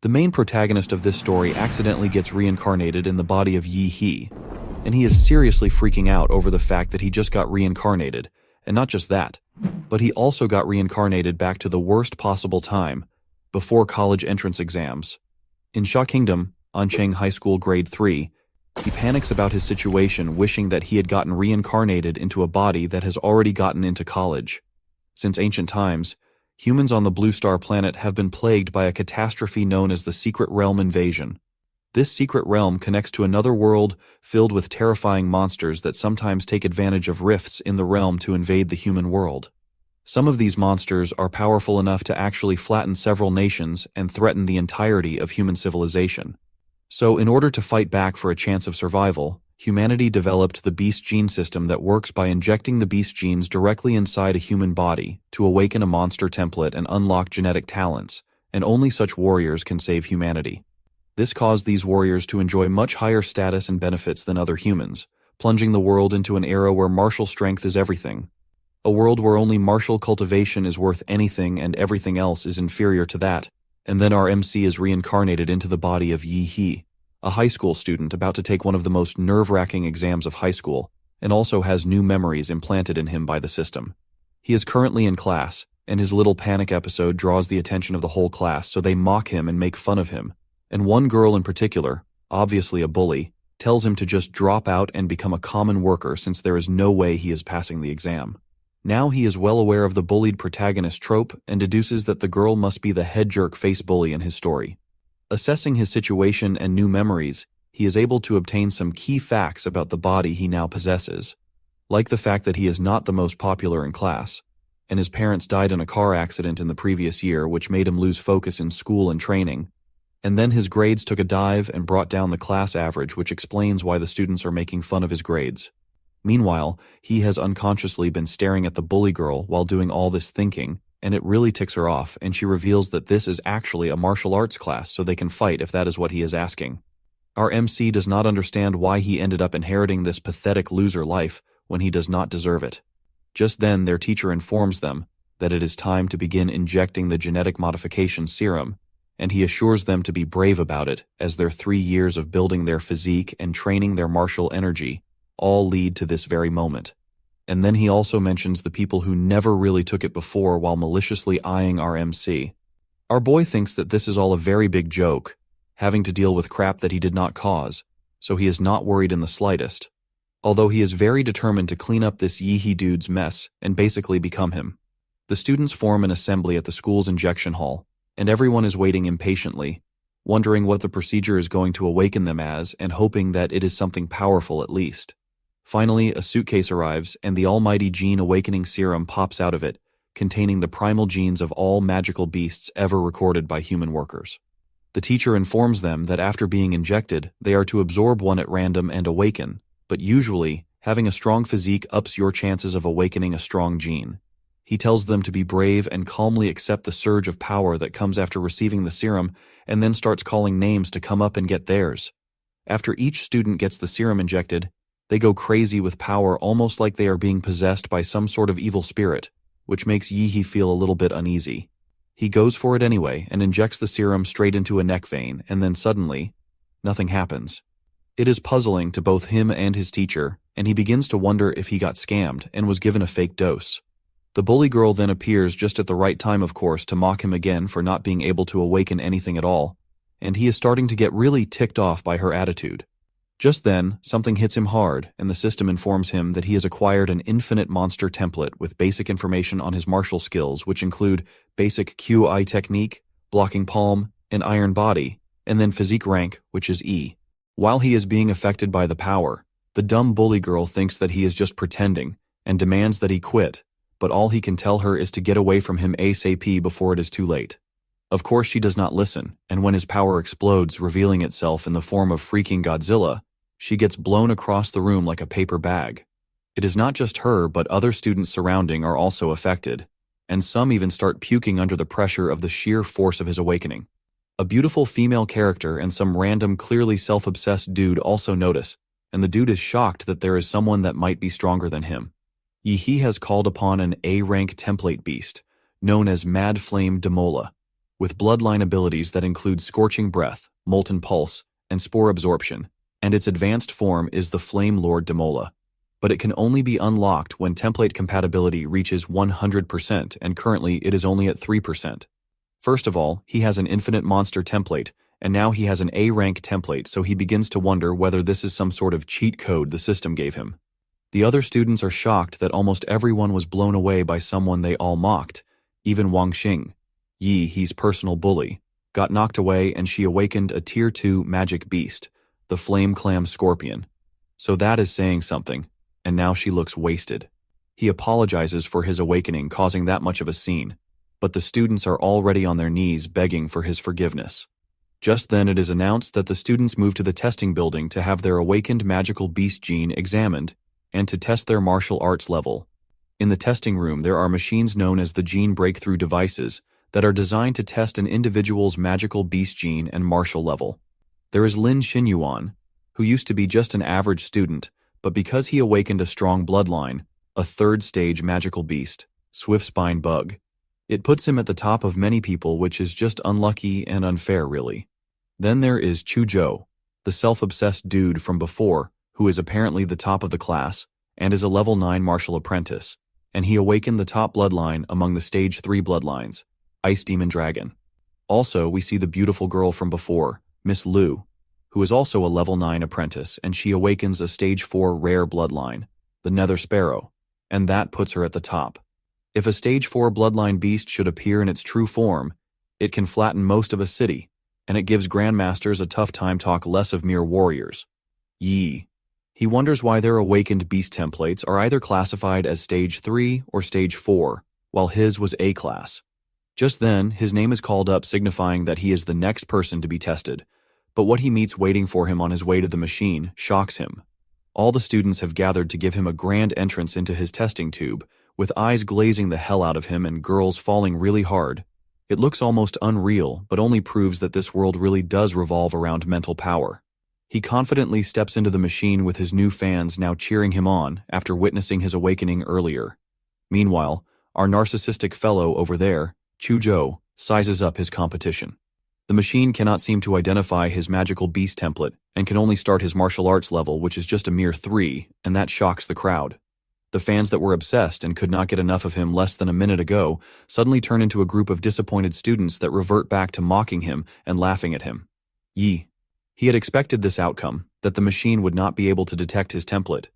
The main protagonist of this story accidentally gets reincarnated in the body of Yi He, and he is seriously freaking out over the fact that he just got reincarnated, and not just that, but he also got reincarnated back to the worst possible time, before college entrance exams. In Sha Kingdom, Ancheng High School Grade 3, he panics about his situation, wishing that he had gotten reincarnated into a body that has already gotten into college. Since ancient times, humans on the Blue Star planet have been plagued by a catastrophe known as the Secret Realm Invasion. This secret realm connects to another world filled with terrifying monsters that sometimes take advantage of rifts in the realm to invade the human world. Some of these monsters are powerful enough to actually flatten several nations and threaten the entirety of human civilization. So, in order to fight back for a chance of survival, humanity developed the beast gene system that works by injecting the beast genes directly inside a human body to awaken a monster template and unlock genetic talents, and only such warriors can save humanity. This caused these warriors to enjoy much higher status and benefits than other humans, plunging the world into an era where martial strength is everything. A world where only martial cultivation is worth anything and everything else is inferior to that. And then our MC is reincarnated into the body of Yi He, a high school student about to take one of the most nerve-wracking exams of high school, and also has new memories implanted in him by the system. He is currently in class, and his little panic episode draws the attention of the whole class, so they mock him and make fun of him. And one girl in particular, obviously a bully, tells him to just drop out and become a common worker since there is no way he is passing the exam. Now he is well aware of the bullied protagonist trope and deduces that the girl must be the head jerk face bully in his story. Assessing his situation and new memories, he is able to obtain some key facts about the body he now possesses, like the fact that he is not the most popular in class, and his parents died in a car accident in the previous year which made him lose focus in school and training, and then his grades took a dive and brought down the class average, which explains why the students are making fun of his grades. Meanwhile, he has unconsciously been staring at the bully girl while doing all this thinking, and it really ticks her off, and she reveals that this is actually a martial arts class so they can fight if that is what he is asking. Our MC does not understand why he ended up inheriting this pathetic loser life when he does not deserve it. Just then, their teacher informs them that it is time to begin injecting the genetic modification serum, and he assures them to be brave about it, as their 3 years of building their physique and training their martial energy all lead to this very moment. And then he also mentions the people who never really took it before while maliciously eyeing our MC. Our boy thinks that this is all a very big joke, having to deal with crap that he did not cause, so he is not worried in the slightest, although he is very determined to clean up this Yi He dude's mess and basically become him. The students form an assembly at the school's injection hall, and everyone is waiting impatiently, wondering what the procedure is going to awaken them as and hoping that it is something powerful at least. Finally, a suitcase arrives, and the almighty gene awakening serum pops out of it, containing the primal genes of all magical beasts ever recorded by human workers. The teacher informs them that after being injected, they are to absorb one at random and awaken, but usually, having a strong physique ups your chances of awakening a strong gene. He tells them to be brave and calmly accept the surge of power that comes after receiving the serum, and then starts calling names to come up and get theirs. After each student gets the serum injected, they go crazy with power, almost like they are being possessed by some sort of evil spirit, which makes Yi He feel a little bit uneasy. He goes for it anyway and injects the serum straight into a neck vein, and then suddenly, nothing happens. It is puzzling to both him and his teacher, and he begins to wonder if he got scammed and was given a fake dose. The bully girl then appears just at the right time, of course, to mock him again for not being able to awaken anything at all, and he is starting to get really ticked off by her attitude. Just then, something hits him hard, and the system informs him that he has acquired an infinite monster template with basic information on his martial skills, which include basic QI technique, blocking palm, and iron body, and then physique rank, which is E. While he is being affected by the power, the dumb bully girl thinks that he is just pretending, and demands that he quit, but all he can tell her is to get away from him ASAP before it is too late. Of course she does not listen, and when his power explodes, revealing itself in the form of freaking Godzilla, she gets blown across the room like a paper bag. It is not just her, but other students surrounding are also affected, and some even start puking under the pressure of the sheer force of his awakening. A beautiful female character and some random, clearly self-obsessed dude also notice, and the dude is shocked that there is someone that might be stronger than him. Yi He has called upon an A-rank template beast, known as Mad Flame Demola. with bloodline abilities that include Scorching Breath, Molten Pulse, and Spore Absorption, and its advanced form is the Flame Lord Demola. But it can only be unlocked when template compatibility reaches 100%, and currently it is only at 3%. First of all, he has an infinite monster template, and now he has an A-rank template, so he begins to wonder whether this is some sort of cheat code the system gave him. The other students are shocked that almost everyone was blown away by someone they all mocked. Even Wang Xing, He's personal bully, got knocked away, and she awakened a Tier 2 magic beast, the Flame Clam Scorpion. So that is saying something, and now she looks wasted. He apologizes for his awakening causing that much of a scene, but the students are already on their knees begging for his forgiveness. Just then it is announced that the students move to the testing building to have their awakened magical beast gene examined and to test their martial arts level. In the testing room there are machines known as the gene breakthrough devices that are designed to test an individual's magical beast gene and martial level. There is Lin Xinyuan, who used to be just an average student, but because he awakened a strong bloodline, a third-stage magical beast, Swift-Spine Bug, it puts him at the top of many people, which is just unlucky and unfair, really. Then there is Chu Zhou, the self-obsessed dude from before, who is apparently the top of the class, and is a level 9 martial apprentice, and he awakened the top bloodline among the stage 3 bloodlines, Ice Demon Dragon. Also, we see the beautiful girl from before, Miss Lu, who is also a level 9 apprentice, and she awakens a stage 4 rare bloodline, the Nether Sparrow, and that puts her at the top. If a stage 4 bloodline beast should appear in its true form, it can flatten most of a city, and it gives grandmasters a tough time talk less of mere warriors. He wonders why their awakened beast templates are either classified as stage 3 or stage 4, while his was A class. Just then, his name is called up signifying that he is the next person to be tested, but what he meets waiting for him on his way to the machine shocks him. All the students have gathered to give him a grand entrance into his testing tube, with eyes glazing the hell out of him and girls falling really hard. It looks almost unreal, but only proves that this world really does revolve around mental power. He confidently steps into the machine with his new fans now cheering him on after witnessing his awakening earlier. Meanwhile, our narcissistic fellow over there, Chu Zhou, sizes up his competition. The machine cannot seem to identify his magical beast template and can only start his martial arts level, which is just a mere 3, and that shocks the crowd. The fans that were obsessed and could not get enough of him less than a minute ago suddenly turn into a group of disappointed students that revert back to mocking him and laughing at him. He had expected this outcome, that the machine would not be able to detect his template,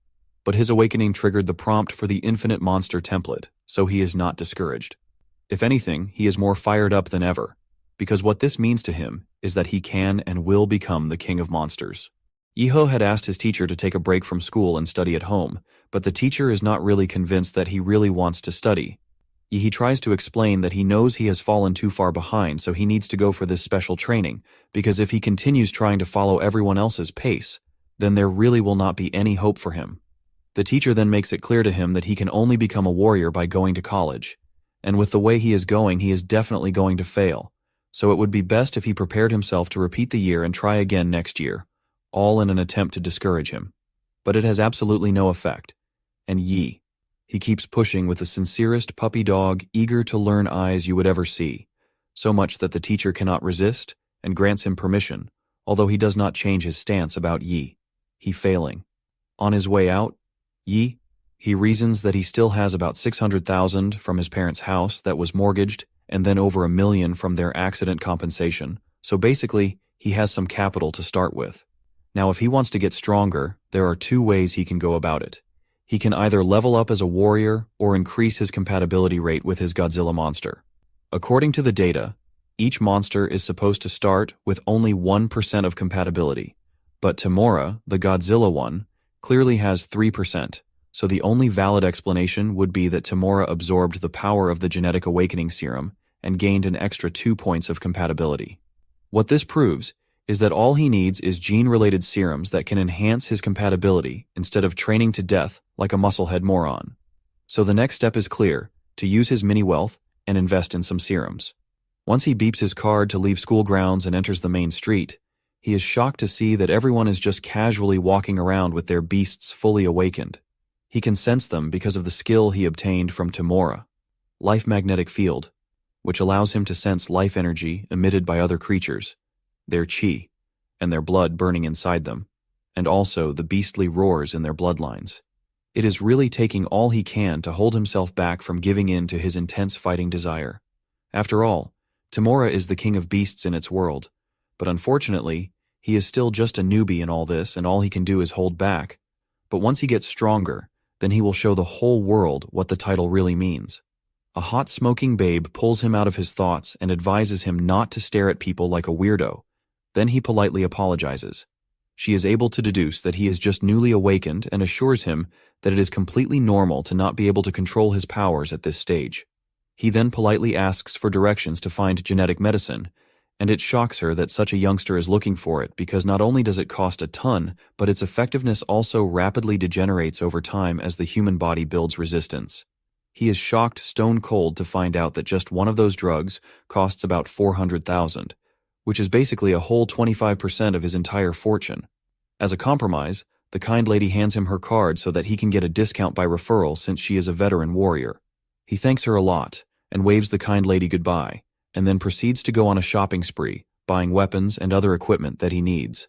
but his awakening triggered the prompt for the infinite monster template, so he is not discouraged. If anything, he is more fired up than ever, because what this means to him is that he can and will become the king of monsters. Yiho had asked his teacher to take a break from school and study at home, but the teacher is not really convinced that he really wants to study. He tries to explain that he knows he has fallen too far behind, so he needs to go for this special training, because if he continues trying to follow everyone else's pace, then there really will not be any hope for him. The teacher then makes it clear to him that he can only become a warrior by going to college, and with the way he is going, he is definitely going to fail, so it would be best if he prepared himself to repeat the year and try again next year, all in an attempt to discourage him. But it has absolutely no effect, and he keeps pushing with the sincerest puppy dog, eager to learn eyes you would ever see, so much that the teacher cannot resist and grants him permission, although he does not change his stance about he failing. On his way out, he reasons that he still has about 600,000 from his parents' house that was mortgaged and then over $1 million from their accident compensation, so basically, he has some capital to start with. Now, if he wants to get stronger, there are 2 ways he can go about it. He can either level up as a warrior or increase his compatibility rate with his Godzilla monster. According to the data, each monster is supposed to start with only 1% of compatibility, but Tamora, the Godzilla one, clearly has 3%, so the only valid explanation would be that Tamora absorbed the power of the genetic awakening serum and gained an extra 2 points of compatibility. What this proves is that all he needs is gene-related serums that can enhance his compatibility instead of training to death like a musclehead moron. So the next step is clear, to use his mini-wealth and invest in some serums. Once he beeps his card to leave school grounds and enters the main street, he is shocked to see that everyone is just casually walking around with their beasts fully awakened. He can sense them because of the skill he obtained from Tamora. Life Magnetic Field. which allows him to sense life energy emitted by other creatures, their chi, and their blood burning inside them, and also the beastly roars in their bloodlines. It is really taking all he can to hold himself back from giving in to his intense fighting desire. After all, Tamura is the king of beasts in its world, but unfortunately, he is still just a newbie in all this and all he can do is hold back. But once he gets stronger, then he will show the whole world what the title really means. A hot smoking babe pulls him out of his thoughts and advises him not to stare at people like a weirdo. Then he politely apologizes. She is able to deduce that he is just newly awakened and assures him that it is completely normal to not be able to control his powers at this stage. He then politely asks for directions to find genetic medicine, and it shocks her that such a youngster is looking for it because not only does it cost a ton, but its effectiveness also rapidly degenerates over time as the human body builds resistance. He is shocked stone cold to find out that just one of those drugs costs about 400,000, which is basically a whole 25% of his entire fortune. As a compromise, the kind lady hands him her card so that he can get a discount by referral since she is a veteran warrior. He thanks her a lot and waves the kind lady goodbye, and then proceeds to go on a shopping spree, buying weapons and other equipment that he needs.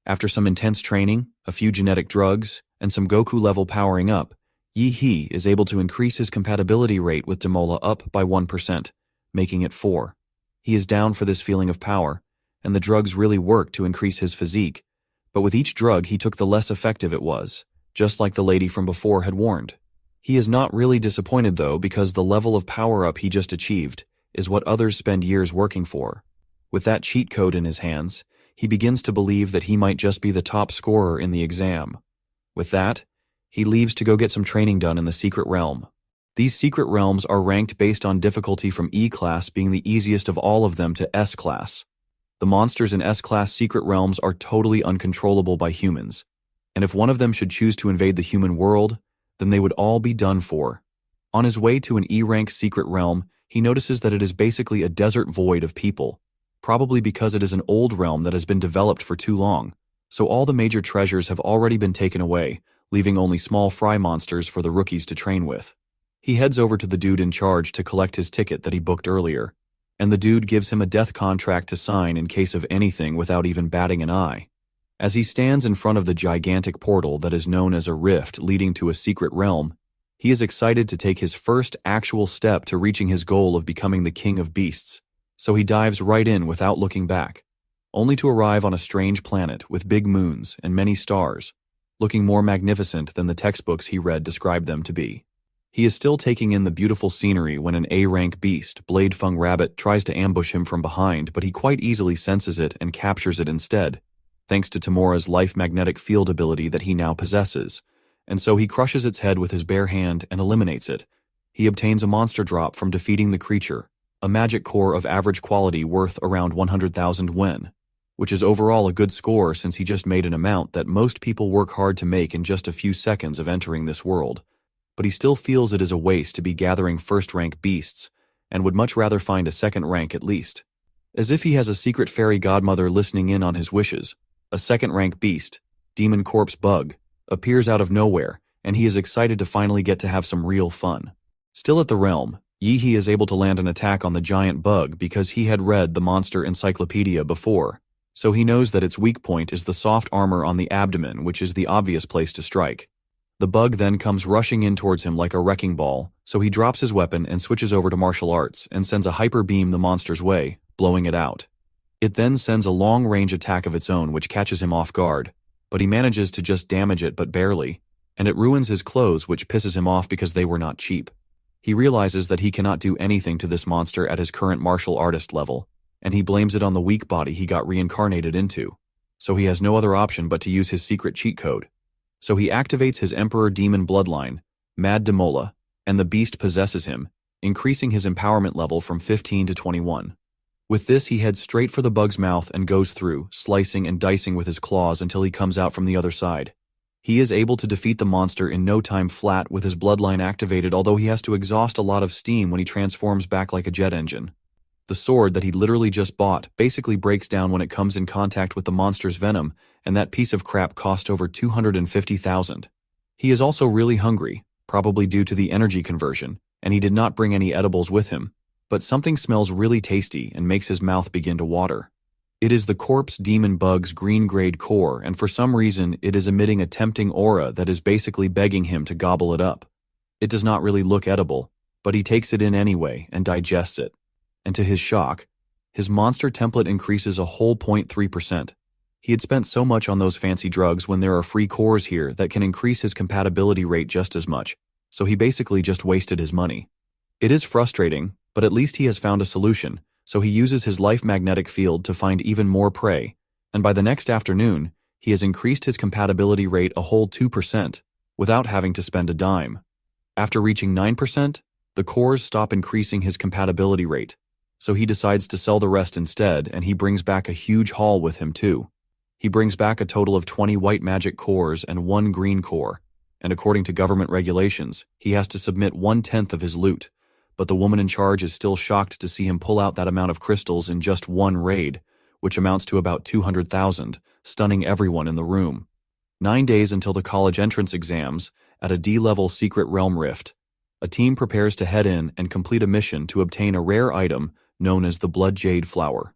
After some intense training, a few genetic drugs, and some Goku-level powering up, Yi-He is able to increase his compatibility rate with Demola up by 1%, making it 4. He is down for this feeling of power, and the drugs really work to increase his physique, but with each drug he took the less effective it was, just like the lady from before had warned. He is not really disappointed though because the level of power-up he just achieved is what others spend years working for. With that cheat code in his hands, he begins to believe that he might just be the top scorer in the exam. With that, he leaves to go get some training done in the secret realm. These secret realms are ranked based on difficulty from E-class being the easiest of all of them to S-class. The monsters in S-class secret realms are totally uncontrollable by humans, and if one of them should choose to invade the human world, then they would all be done for. On his way to an E-rank secret realm, he notices that it is basically a desert void of people, probably because it is an old realm that has been developed for too long, so all the major treasures have already been taken away, leaving only small fry monsters for the rookies to train with. He heads over to the dude in charge to collect his ticket that he booked earlier, and the dude gives him a death contract to sign in case of anything without even batting an eye. As he stands in front of the gigantic portal that is known as a rift leading to a secret realm, he is excited to take his first actual step to reaching his goal of becoming the king of beasts, so he dives right in without looking back, only to arrive on a strange planet with big moons and many stars, looking more magnificent than the textbooks he read described them to be. He is still taking in the beautiful scenery when an A-rank beast, Blade Fung Rabbit, tries to ambush him from behind, but he quite easily senses it and captures it instead, thanks to Tamura's life magnetic field ability that he now possesses, and so he crushes its head with his bare hand and eliminates it. He obtains a monster drop from defeating the creature, a magic core of average quality worth around 100,000 yen, which is overall a good score since he just made an amount that most people work hard to make in just a few seconds of entering this world. But he still feels it is a waste to be gathering first-rank beasts, and would much rather find a second rank at least. As if he has a secret fairy godmother listening in on his wishes, a second-rank beast, Demon Corpse Bug, appears out of nowhere, and he is excited to finally get to have some real fun. Still at the realm, Yi-He is able to land an attack on the giant bug because he had read the monster encyclopedia before, so he knows that its weak point is the soft armor on the abdomen, which is the obvious place to strike. The bug then comes rushing in towards him like a wrecking ball, so he drops his weapon and switches over to martial arts and sends a hyper beam the monster's way, blowing it out. It then sends a long-range attack of its own which catches him off guard, but he manages to just damage it but barely, and it ruins his clothes which pisses him off because they were not cheap. He realizes that he cannot do anything to this monster at his current martial artist level, and he blames it on the weak body he got reincarnated into, so he has no other option but to use his secret cheat code. So he activates his Emperor Demon bloodline, Mad Demola, and the beast possesses him, increasing his empowerment level from 15 to 21. With this, he heads straight for the bug's mouth and goes through, slicing and dicing with his claws until he comes out from the other side. He is able to defeat the monster in no time flat with his bloodline activated, although he has to exhaust a lot of steam when he transforms back like a jet engine. The sword that he literally just bought basically breaks down when it comes in contact with the monster's venom, and that piece of crap cost over 250,000. He is also really hungry, probably due to the energy conversion, and he did not bring any edibles with him, But something smells really tasty and makes his mouth begin to water. It is the corpse demon bug's green-grade core, and for some reason it is emitting a tempting aura that is basically begging him to gobble it up. It does not really look edible, but he takes it in anyway and digests it. And to his shock, his monster template increases a whole 0.3%. He had spent so much on those fancy drugs when there are free cores here that can increase his compatibility rate just as much, so he basically just wasted his money. It is frustrating, but at least he has found a solution, so he uses his life magnetic field to find even more prey, and by the next afternoon, he has increased his compatibility rate a whole 2%, without having to spend a dime. After reaching 9%, the cores stop increasing his compatibility rate, so he decides to sell the rest instead, and he brings back a huge haul with him too. He brings back a total of 20 white magic cores and 1 green core, and according to government regulations, he has to submit 1/10 of his loot, but the woman in charge is still shocked to see him pull out that amount of crystals in just one raid, which amounts to about 200,000, stunning everyone in the room. 9 days until the college entrance exams, at a D-level secret realm rift, a team prepares to head in and complete a mission to obtain a rare item known as the Blood Jade Flower.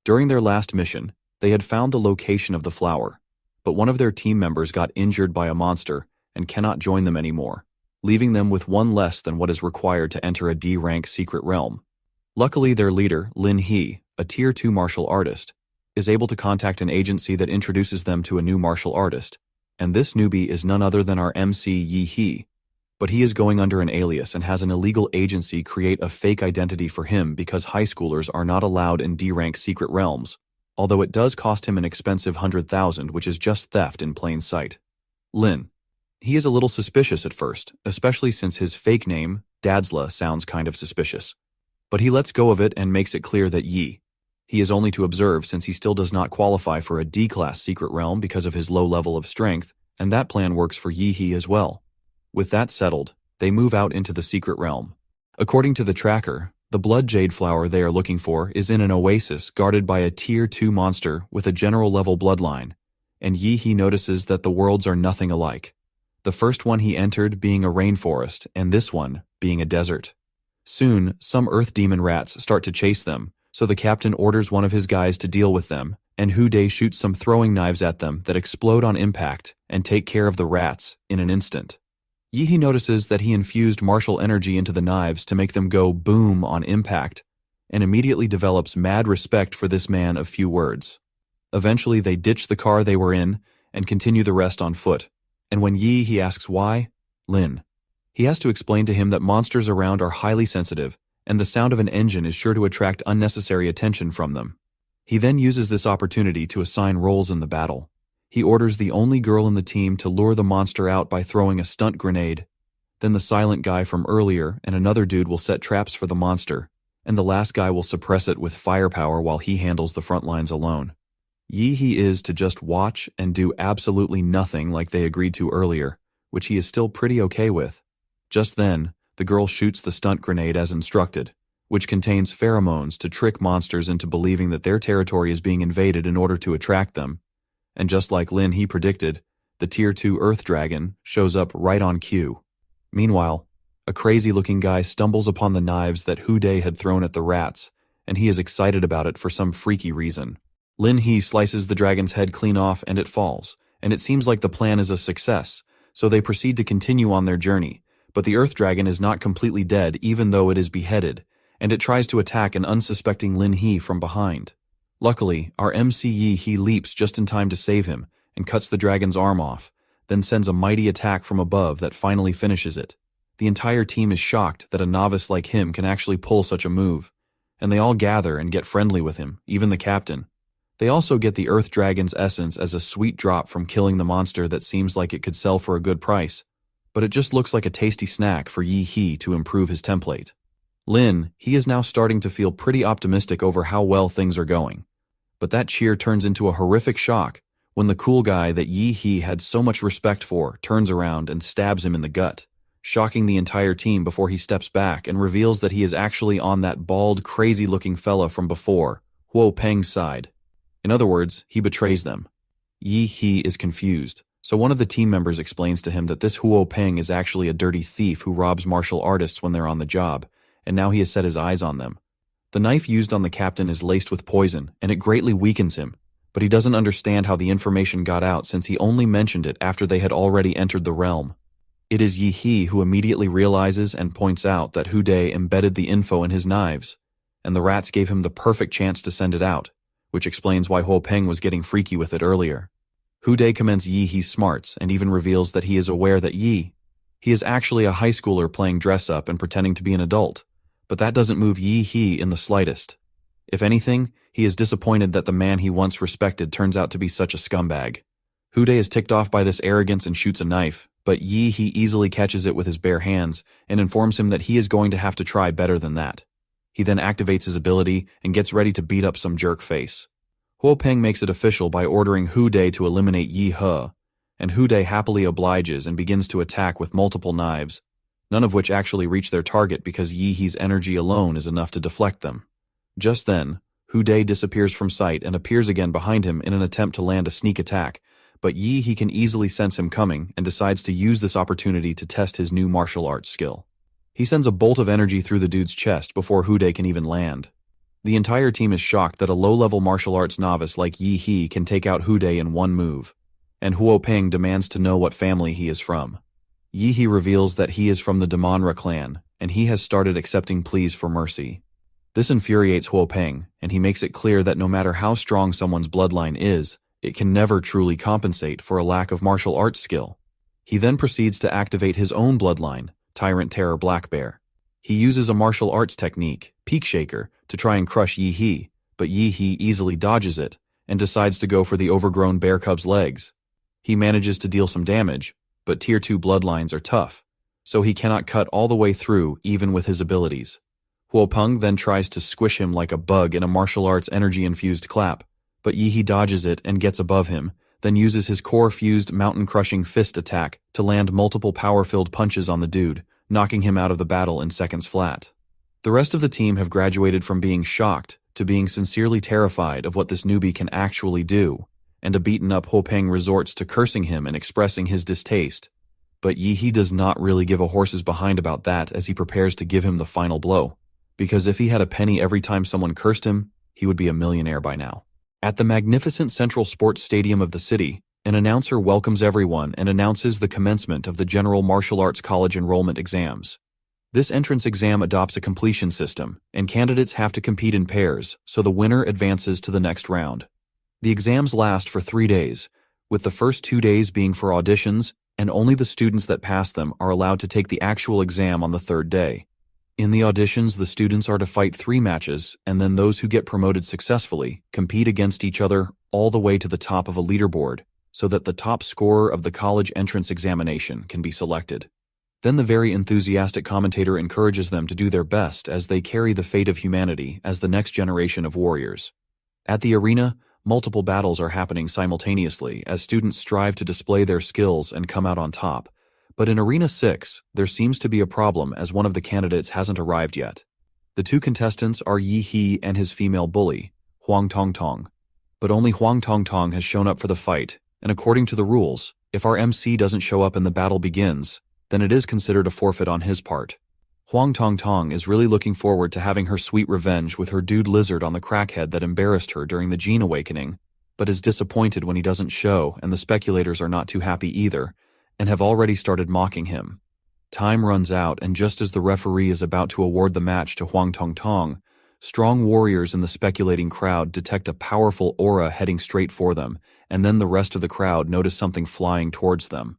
During their last mission, they had found the location of the flower, but one of their team members got injured by a monster and cannot join them anymore, leaving them with 1 less than what is required to enter a D-rank secret realm. Luckily, their leader, Lin He, a Tier 2 martial artist, is able to contact an agency that introduces them to a new martial artist, and this newbie is none other than our MC Yi He. But he is going under an alias and has an illegal agency create a fake identity for him because high schoolers are not allowed in D-rank secret realms, although it does cost him an expensive 100,000, which is just theft in plain sight. Lin. He is a little suspicious at first, especially since his fake name, Dadsla, sounds kind of suspicious. But he lets go of it and makes it clear that he is only to observe since he still does not qualify for a D-class secret realm because of his low level of strength, and that plan works for Yi-He as well. With that settled, they move out into the secret realm. According to the tracker, the blood jade flower they are looking for is in an oasis guarded by a Tier 2 monster with a general level bloodline, and Yi-He notices that the worlds are nothing alike. The first one he entered being a rainforest, and this one being a desert. Soon, some earth demon rats start to chase them, so the captain orders one of his guys to deal with them, and Hude shoots some throwing knives at them that explode on impact and take care of the rats in an instant. Yi-He notices that he infused martial energy into the knives to make them go boom on impact, and immediately develops mad respect for this man of few words. Eventually they ditch the car they were in and continue the rest on foot, and when Yi-He asks why, Lin. He has to explain to him that monsters around are highly sensitive, and the sound of an engine is sure to attract unnecessary attention from them. He then uses this opportunity to assign roles in the battle. He orders the only girl in the team to lure the monster out by throwing a stunt grenade. Then the silent guy from earlier and another dude will set traps for the monster, and the last guy will suppress it with firepower while he handles the front lines alone. Yi-He is to just watch and do absolutely nothing like they agreed to earlier, which he is still pretty okay with. Just then, the girl shoots the stunt grenade as instructed, which contains pheromones to trick monsters into believing that their territory is being invaded in order to attract them. And just like Lin He predicted, the Tier 2 Earth Dragon shows up right on cue. Meanwhile, a crazy-looking guy stumbles upon the knives that Hude had thrown at the rats, and he is excited about it for some freaky reason. Lin He slices the dragon's head clean off and it falls, and it seems like the plan is a success, so they proceed to continue on their journey, but the Earth Dragon is not completely dead even though it is beheaded, and it tries to attack an unsuspecting Lin He from behind. Luckily, our MC Yi-He leaps just in time to save him and cuts the dragon's arm off, then sends a mighty attack from above that finally finishes it. The entire team is shocked that a novice like him can actually pull such a move, and they all gather and get friendly with him, even the captain. They also get the Earth Dragon's essence as a sweet drop from killing the monster that seems like it could sell for a good price, but it just looks like a tasty snack for Yi-He to improve his template. Lin, he is now starting to feel pretty optimistic over how well things are going. But that cheer turns into a horrific shock when the cool guy that Yi-He had so much respect for turns around and stabs him in the gut, shocking the entire team before he steps back and reveals that he is actually on that bald, crazy-looking fella from before, Huo Peng's side. In other words, he betrays them. Yi-He is confused, so one of the team members explains to him that this Huo Peng is actually a dirty thief who robs martial artists when they're on the job, and now he has set his eyes on them, The knife used on the captain is laced with poison, and it greatly weakens him, but he doesn't understand how the information got out since he only mentioned it after they had already entered the realm. It is Yi He who immediately realizes and points out that Hu Dai embedded the info in his knives, and the rats gave him the perfect chance to send it out, which explains why Huo Peng was getting freaky with it earlier. Hu Dai commends Yi He's smarts and even reveals that he is aware that he is actually a high schooler playing dress-up and pretending to be an adult, but that doesn't move Yi He in the slightest. If anything, he is disappointed that the man he once respected turns out to be such a scumbag. Hu Dai is ticked off by this arrogance and shoots a knife, but Yi He easily catches it with his bare hands and informs him that he is going to have to try better than that. He then activates his ability and gets ready to beat up some jerk face. Huo Peng makes it official by ordering Hu Dai to eliminate Yi He, and Hu Dai happily obliges and begins to attack with multiple knives, none of which actually reach their target because Yi He's energy alone is enough to deflect them. Just then, Hu Dai disappears from sight and appears again behind him in an attempt to land a sneak attack, but Yi He can easily sense him coming and decides to use this opportunity to test his new martial arts skill. He sends a bolt of energy through the dude's chest before Hu Dai can even land. The entire team is shocked that a low-level martial arts novice like Yi He can take out Hu Dai in one move, and Huo Peng demands to know what family he is from. Yi He reveals that he is from the Manhwa clan, and he has started accepting pleas for mercy. This infuriates Huo Peng, and he makes it clear that no matter how strong someone's bloodline is, it can never truly compensate for a lack of martial arts skill. He then proceeds to activate his own bloodline, Tyrant Terror Black Bear. He uses a martial arts technique, Peak Shaker, to try and crush Yi He, but Yi He easily dodges it and decides to go for the overgrown bear cub's legs. He manages to deal some damage, but Tier 2 bloodlines are tough, so he cannot cut all the way through even with his abilities. Huo Peng then tries to squish him like a bug in a martial arts energy-infused clap, but Yi He dodges it and gets above him, then uses his core-fused mountain-crushing fist attack to land multiple power-filled punches on the dude, knocking him out of the battle in seconds flat. The rest of the team have graduated from being shocked to being sincerely terrified of what this newbie can actually do, and a beaten-up Huo Peng resorts to cursing him and expressing his distaste. But Yi He does not really give a horse's behind about that as he prepares to give him the final blow, because if he had a penny every time someone cursed him, he would be a millionaire by now. At the magnificent central sports stadium of the city, an announcer welcomes everyone and announces the commencement of the General Martial Arts College enrollment exams. This entrance exam adopts a completion system, and candidates have to compete in pairs, so the winner advances to the next round. The exams last for 3 days, with the first 2 days being for auditions, and only the students that pass them are allowed to take the actual exam on the 3rd day. In the auditions, the students are to fight 3 matches, and then those who get promoted successfully compete against each other all the way to the top of a leaderboard, so that the top scorer of the college entrance examination can be selected. Then the very enthusiastic commentator encourages them to do their best as they carry the fate of humanity as the next generation of warriors. At the arena, multiple battles are happening simultaneously as students strive to display their skills and come out on top. But in Arena 6, there seems to be a problem as one of the candidates hasn't arrived yet. The 2 contestants are Yi He and his female bully, Huang Tong Tong. But only Huang Tong Tong has shown up for the fight, and according to the rules, if our MC doesn't show up and the battle begins, then it is considered a forfeit on his part. Huang Tong Tong is really looking forward to having her sweet revenge with her dude lizard on the crackhead that embarrassed her during the Gene Awakening, but is disappointed when he doesn't show, and the speculators are not too happy either, and have already started mocking him. Time runs out, and just as the referee is about to award the match to Huang Tong Tong, strong warriors in the speculating crowd detect a powerful aura heading straight for them, and then the rest of the crowd notice something flying towards them.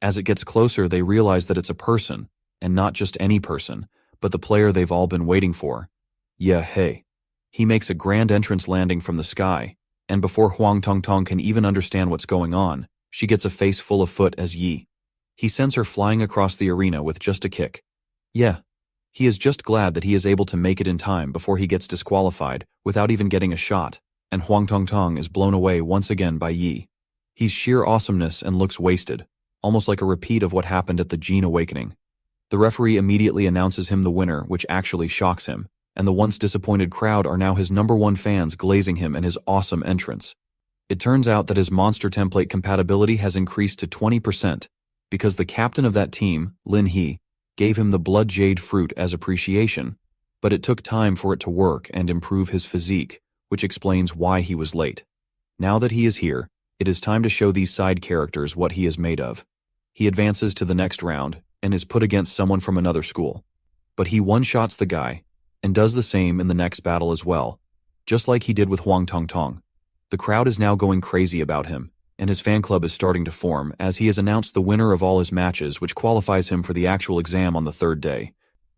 As it gets closer, they realize that it's a person, and not just any person, but the player they've all been waiting for. Yeah, hey. He makes a grand entrance landing from the sky, and before Huang Tong Tong can even understand what's going on, she gets a face full of foot as Yi. He sends her flying across the arena with just a kick. Yeah. He is just glad that he is able to make it in time before he gets disqualified without even getting a shot, and Huang Tong Tong is blown away once again by Yi. He's sheer awesomeness and looks wasted, almost like a repeat of what happened at the Gene Awakening. The referee immediately announces him the winner, which actually shocks him, and the once disappointed crowd are now his #1 fans glazing him and his awesome entrance. It turns out that his monster template compatibility has increased to 20%, because the captain of that team, Lin He, gave him the blood jade fruit as appreciation, But it took time for it to work and improve his physique, which explains why he was late. Now that he is here, it is time to show these side characters what he is made of. He advances to the next round and is put against someone from another school. But he one-shots the guy and does the same in the next battle as well, just like he did with Huang Tongtong. The crowd is now going crazy about him, and his fan club is starting to form as he has announced the winner of all his matches, which qualifies him for the actual exam on the third day.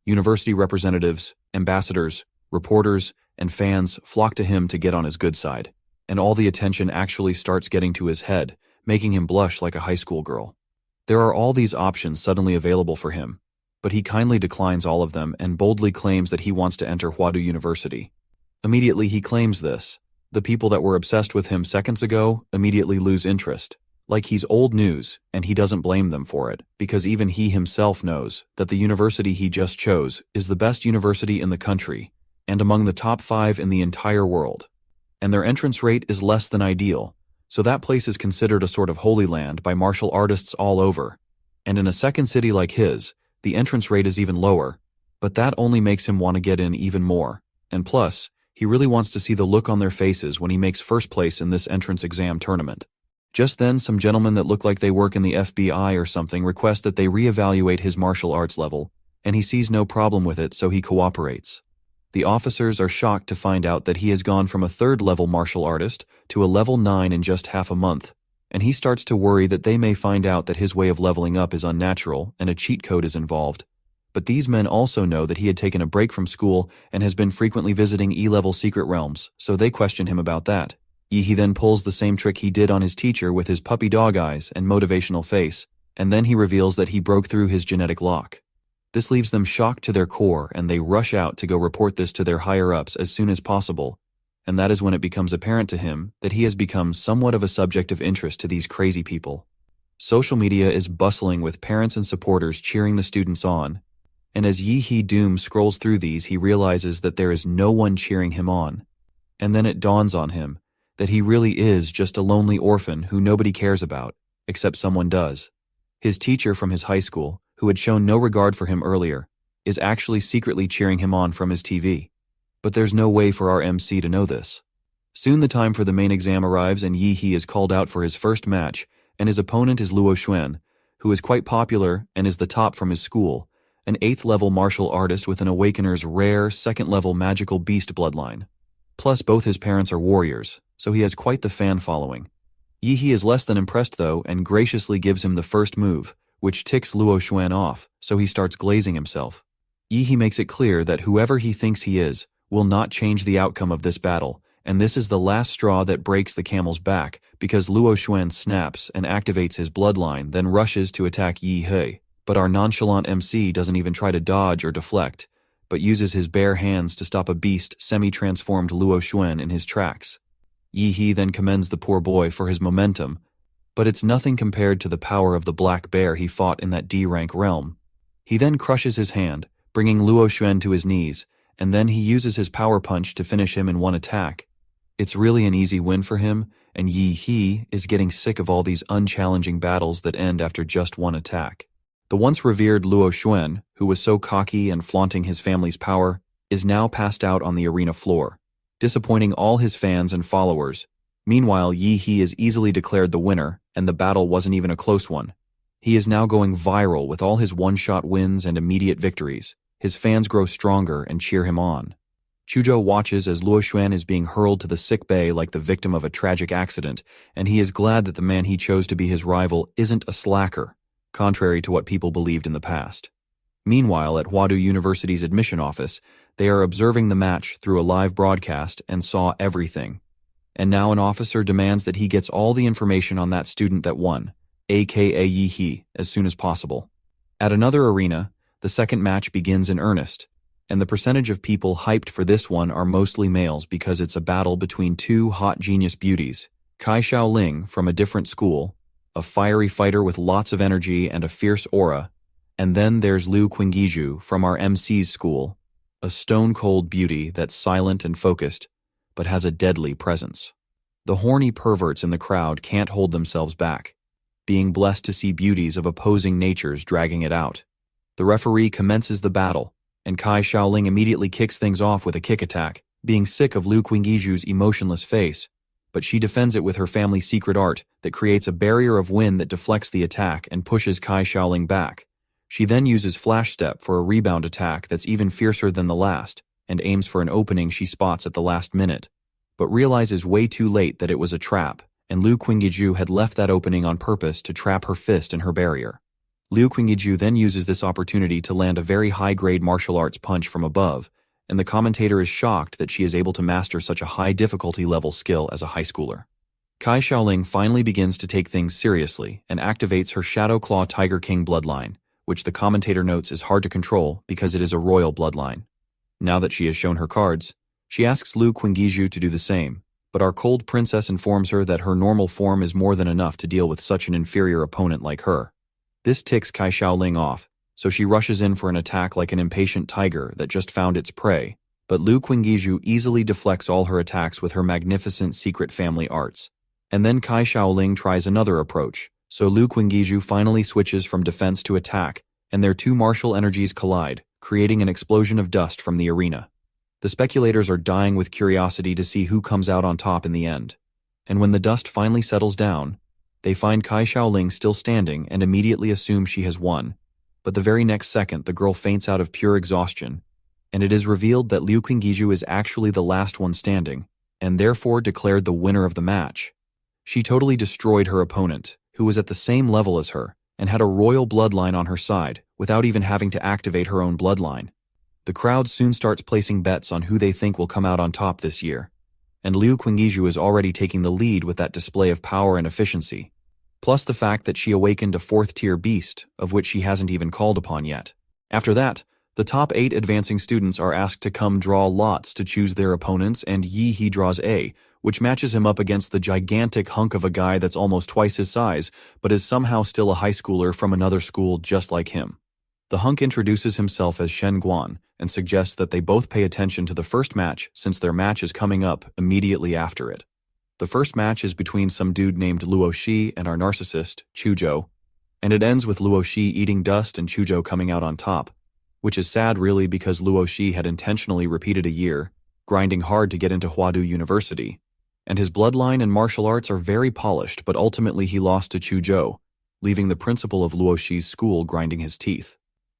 University representatives, ambassadors, reporters, and fans flock to him to get on his good side, and all the attention actually starts getting to his head, making him blush like a high school girl. There are all these options suddenly available for him, but he kindly declines all of them and boldly claims that he wants to enter Huadu University. Immediately he claims this. The people that were obsessed with him seconds ago immediately lose interest. Like he's old news, and he doesn't blame them for it, because even he himself knows that the university he just chose is the best university in the country, and among the top 5 in the entire world. And their entrance rate is less than ideal, so that place is considered a sort of holy land by martial artists all over. And in a second city like his, the entrance rate is even lower, but that only makes him want to get in even more. And plus, he really wants to see the look on their faces when he makes first place in this entrance exam tournament. Just then, some gentlemen that look like they work in the FBI or something request that they reevaluate his martial arts level, and he sees no problem with it, so he cooperates. The officers are shocked to find out that he has gone from a 3rd-level martial artist to a level 9 in just half a month, and he starts to worry that they may find out that his way of leveling up is unnatural and a cheat code is involved. But these men also know that he had taken a break from school and has been frequently visiting E-level secret realms, so they question him about that. He then pulls the same trick he did on his teacher with his puppy dog eyes and motivational face, and then he reveals that he broke through his genetic lock. This leaves them shocked to their core, and they rush out to go report this to their higher-ups as soon as possible, and that is when it becomes apparent to him that he has become somewhat of a subject of interest to these crazy people. Social media is bustling with parents and supporters cheering the students on, and as Yi Doom scrolls through these, he realizes that there is no one cheering him on. And then it dawns on him that he really is just a lonely orphan who nobody cares about, except someone does. His teacher from his high school, who had shown no regard for him earlier, is actually secretly cheering him on from his TV. But there's no way for our MC to know this. Soon the time for the main exam arrives and Yi is called out for his first match, and his opponent is Luo Xuan, who is quite popular and is the top from his school, an 8th-level martial artist with an Awakener's rare 2nd-level magical beast bloodline. Plus both his parents are warriors, so he has quite the fan following. Yi is less than impressed though and graciously gives him the first move, which ticks Luo Xuan off, so he starts glazing himself. Yi makes it clear that whoever he thinks he is will not change the outcome of this battle, and this is the last straw that breaks the camel's back because Luo Xuan snaps and activates his bloodline, then rushes to attack Yi. But our nonchalant MC doesn't even try to dodge or deflect, but uses his bare hands to stop a beast semi-transformed Luo Xuan in his tracks. Yi then commends the poor boy for his momentum, but it's nothing compared to the power of the black bear he fought in that D-rank realm. He then crushes his hand, bringing Luo Xuan to his knees, and then he uses his power punch to finish him in one attack. It's really an easy win for him, and Yi is getting sick of all these unchallenging battles that end after just one attack. The once revered Luo Xuan, who was so cocky and flaunting his family's power, is now passed out on the arena floor, disappointing all his fans and followers. Meanwhile, Yi is easily declared the winner, and the battle wasn't even a close one. He is now going viral with all his one-shot wins and immediate victories. His fans grow stronger and cheer him on. Chuzhou watches as Luo Xuan is being hurled to the sick bay like the victim of a tragic accident, and he is glad that the man he chose to be his rival isn't a slacker, contrary to what people believed in the past. Meanwhile, at Huadu University's admission office, they are observing the match through a live broadcast and saw everything. And now an officer demands that he gets all the information on that student that won, aka Yi, as soon as possible. At another arena, the second match begins in earnest, and the percentage of people hyped for this one are mostly males because it's a battle between two hot genius beauties, Kai Xiaoling from a different school, a fiery fighter with lots of energy and a fierce aura, and then there's Liu Qingjiju from our MC's school, a stone-cold beauty that's silent and focused, but has a deadly presence. The horny perverts in the crowd can't hold themselves back, being blessed to see beauties of opposing natures dragging it out. The referee commences the battle, and Kai Shaoling immediately kicks things off with a kick attack, being sick of Liu Qingyiju's emotionless face. But she defends it with her family's secret art that creates a barrier of wind that deflects the attack and pushes Kai Shaoling back. She then uses Flash Step for a rebound attack that's even fiercer than the last, and aims for an opening she spots at the last minute, but realizes way too late that it was a trap, and Liu Qingyiju had left that opening on purpose to trap her fist in her barrier. Liu Qingyiju then uses this opportunity to land a very high-grade martial arts punch from above, and the commentator is shocked that she is able to master such a high difficulty level skill as a high schooler. Kai Shaoling finally begins to take things seriously and activates her Shadow Claw Tiger King bloodline, which the commentator notes is hard to control because it is a royal bloodline. Now that she has shown her cards, she asks Liu Qingyiju to do the same, but our cold princess informs her that her normal form is more than enough to deal with such an inferior opponent like her. This ticks Kai Shaoling off, so she rushes in for an attack like an impatient tiger that just found its prey, but Liu Qingyiju easily deflects all her attacks with her magnificent secret family arts. And then Kai Shaoling tries another approach, so Liu Qingyiju finally switches from defense to attack, and their two martial energies collide, creating an explosion of dust from the arena. The speculators are dying with curiosity to see who comes out on top in the end. And when the dust finally settles down, they find Kai Shaoling still standing and immediately assume she has won. But the very next second, the girl faints out of pure exhaustion, and it is revealed that Liu Qingyiju is actually the last one standing, and therefore declared the winner of the match. She totally destroyed her opponent, who was at the same level as her, and had a royal bloodline on her side, without even having to activate her own bloodline. The crowd soon starts placing bets on who they think will come out on top this year, and Liu Qingyiju is already taking the lead with that display of power and efficiency, plus the fact that she awakened a fourth-tier beast, of which she hasn't even called upon yet. After that, the top 8 advancing students are asked to come draw lots to choose their opponents, and Yi He draws A, which matches him up against the gigantic hunk of a guy that's almost twice his size, but is somehow still a high schooler from another school just like him. The hunk introduces himself as Shen Guan and suggests that they both pay attention to the first match since their match is coming up immediately after it. The first match is between some dude named Luo Shi and our narcissist, Chuzhou, and it ends with Luo Shi eating dust and Chuzhou coming out on top, which is sad really because Luo Shi had intentionally repeated a year, grinding hard to get into Huadu University, and his bloodline and martial arts are very polished, but ultimately he lost to Chuzhou, leaving the principal of Luo Shi's school grinding his teeth.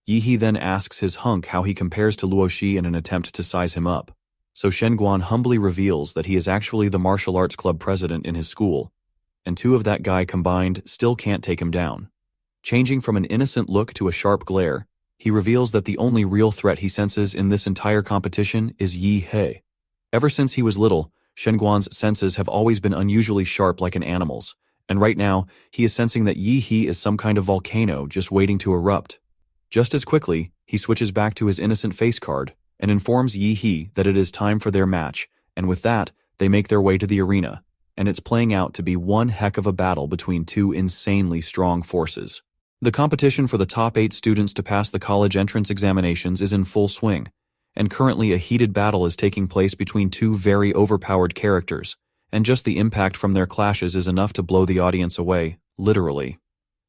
Yi He then asks his hunk how he compares to Luo Shi in an attempt to size him up. So Shen Guan humbly reveals that he is actually the martial arts club president in his school, and two of that guy combined still can't take him down. Changing from an innocent look to a sharp glare, he reveals that the only real threat he senses in this entire competition is Yi He. Ever since he was little, Shen Guan's senses have always been unusually sharp like an animal's, and right now, he is sensing that Yi He is some kind of volcano just waiting to erupt. Just as quickly, he switches back to his innocent face card, and informs Yi He that it is time for their match, and with that, they make their way to the arena, and it's playing out to be one heck of a battle between two insanely strong forces. The competition for the top 8 students to pass the college entrance examinations is in full swing, and currently a heated battle is taking place between two very overpowered characters, and just the impact from their clashes is enough to blow the audience away, literally.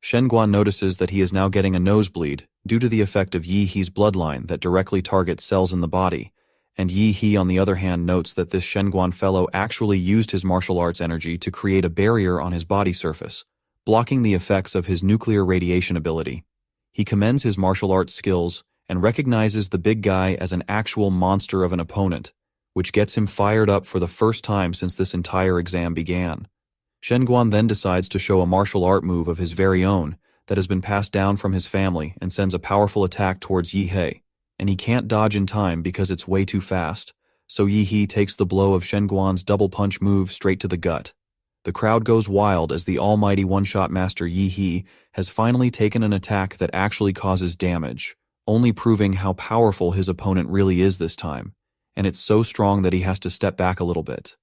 Shen Guan notices that he is now getting a nosebleed due to the effect of Yi He's bloodline that directly targets cells in the body, and Yi He on the other hand notes that this Shen Guan fellow actually used his martial arts energy to create a barrier on his body surface, blocking the effects of his nuclear radiation ability. He commends his martial arts skills and recognizes the big guy as an actual monster of an opponent, which gets him fired up for the first time since this entire exam began. Shen Guan then decides to show a martial art move of his very own that has been passed down from his family and sends a powerful attack towards Yi He, and he can't dodge in time because it's way too fast, so Yi He takes the blow of Shen Guan's double punch move straight to the gut. The crowd goes wild as the almighty one-shot master Yi He has finally taken an attack that actually causes damage, only proving how powerful his opponent really is this time, and it's so strong that he has to step back a little bit.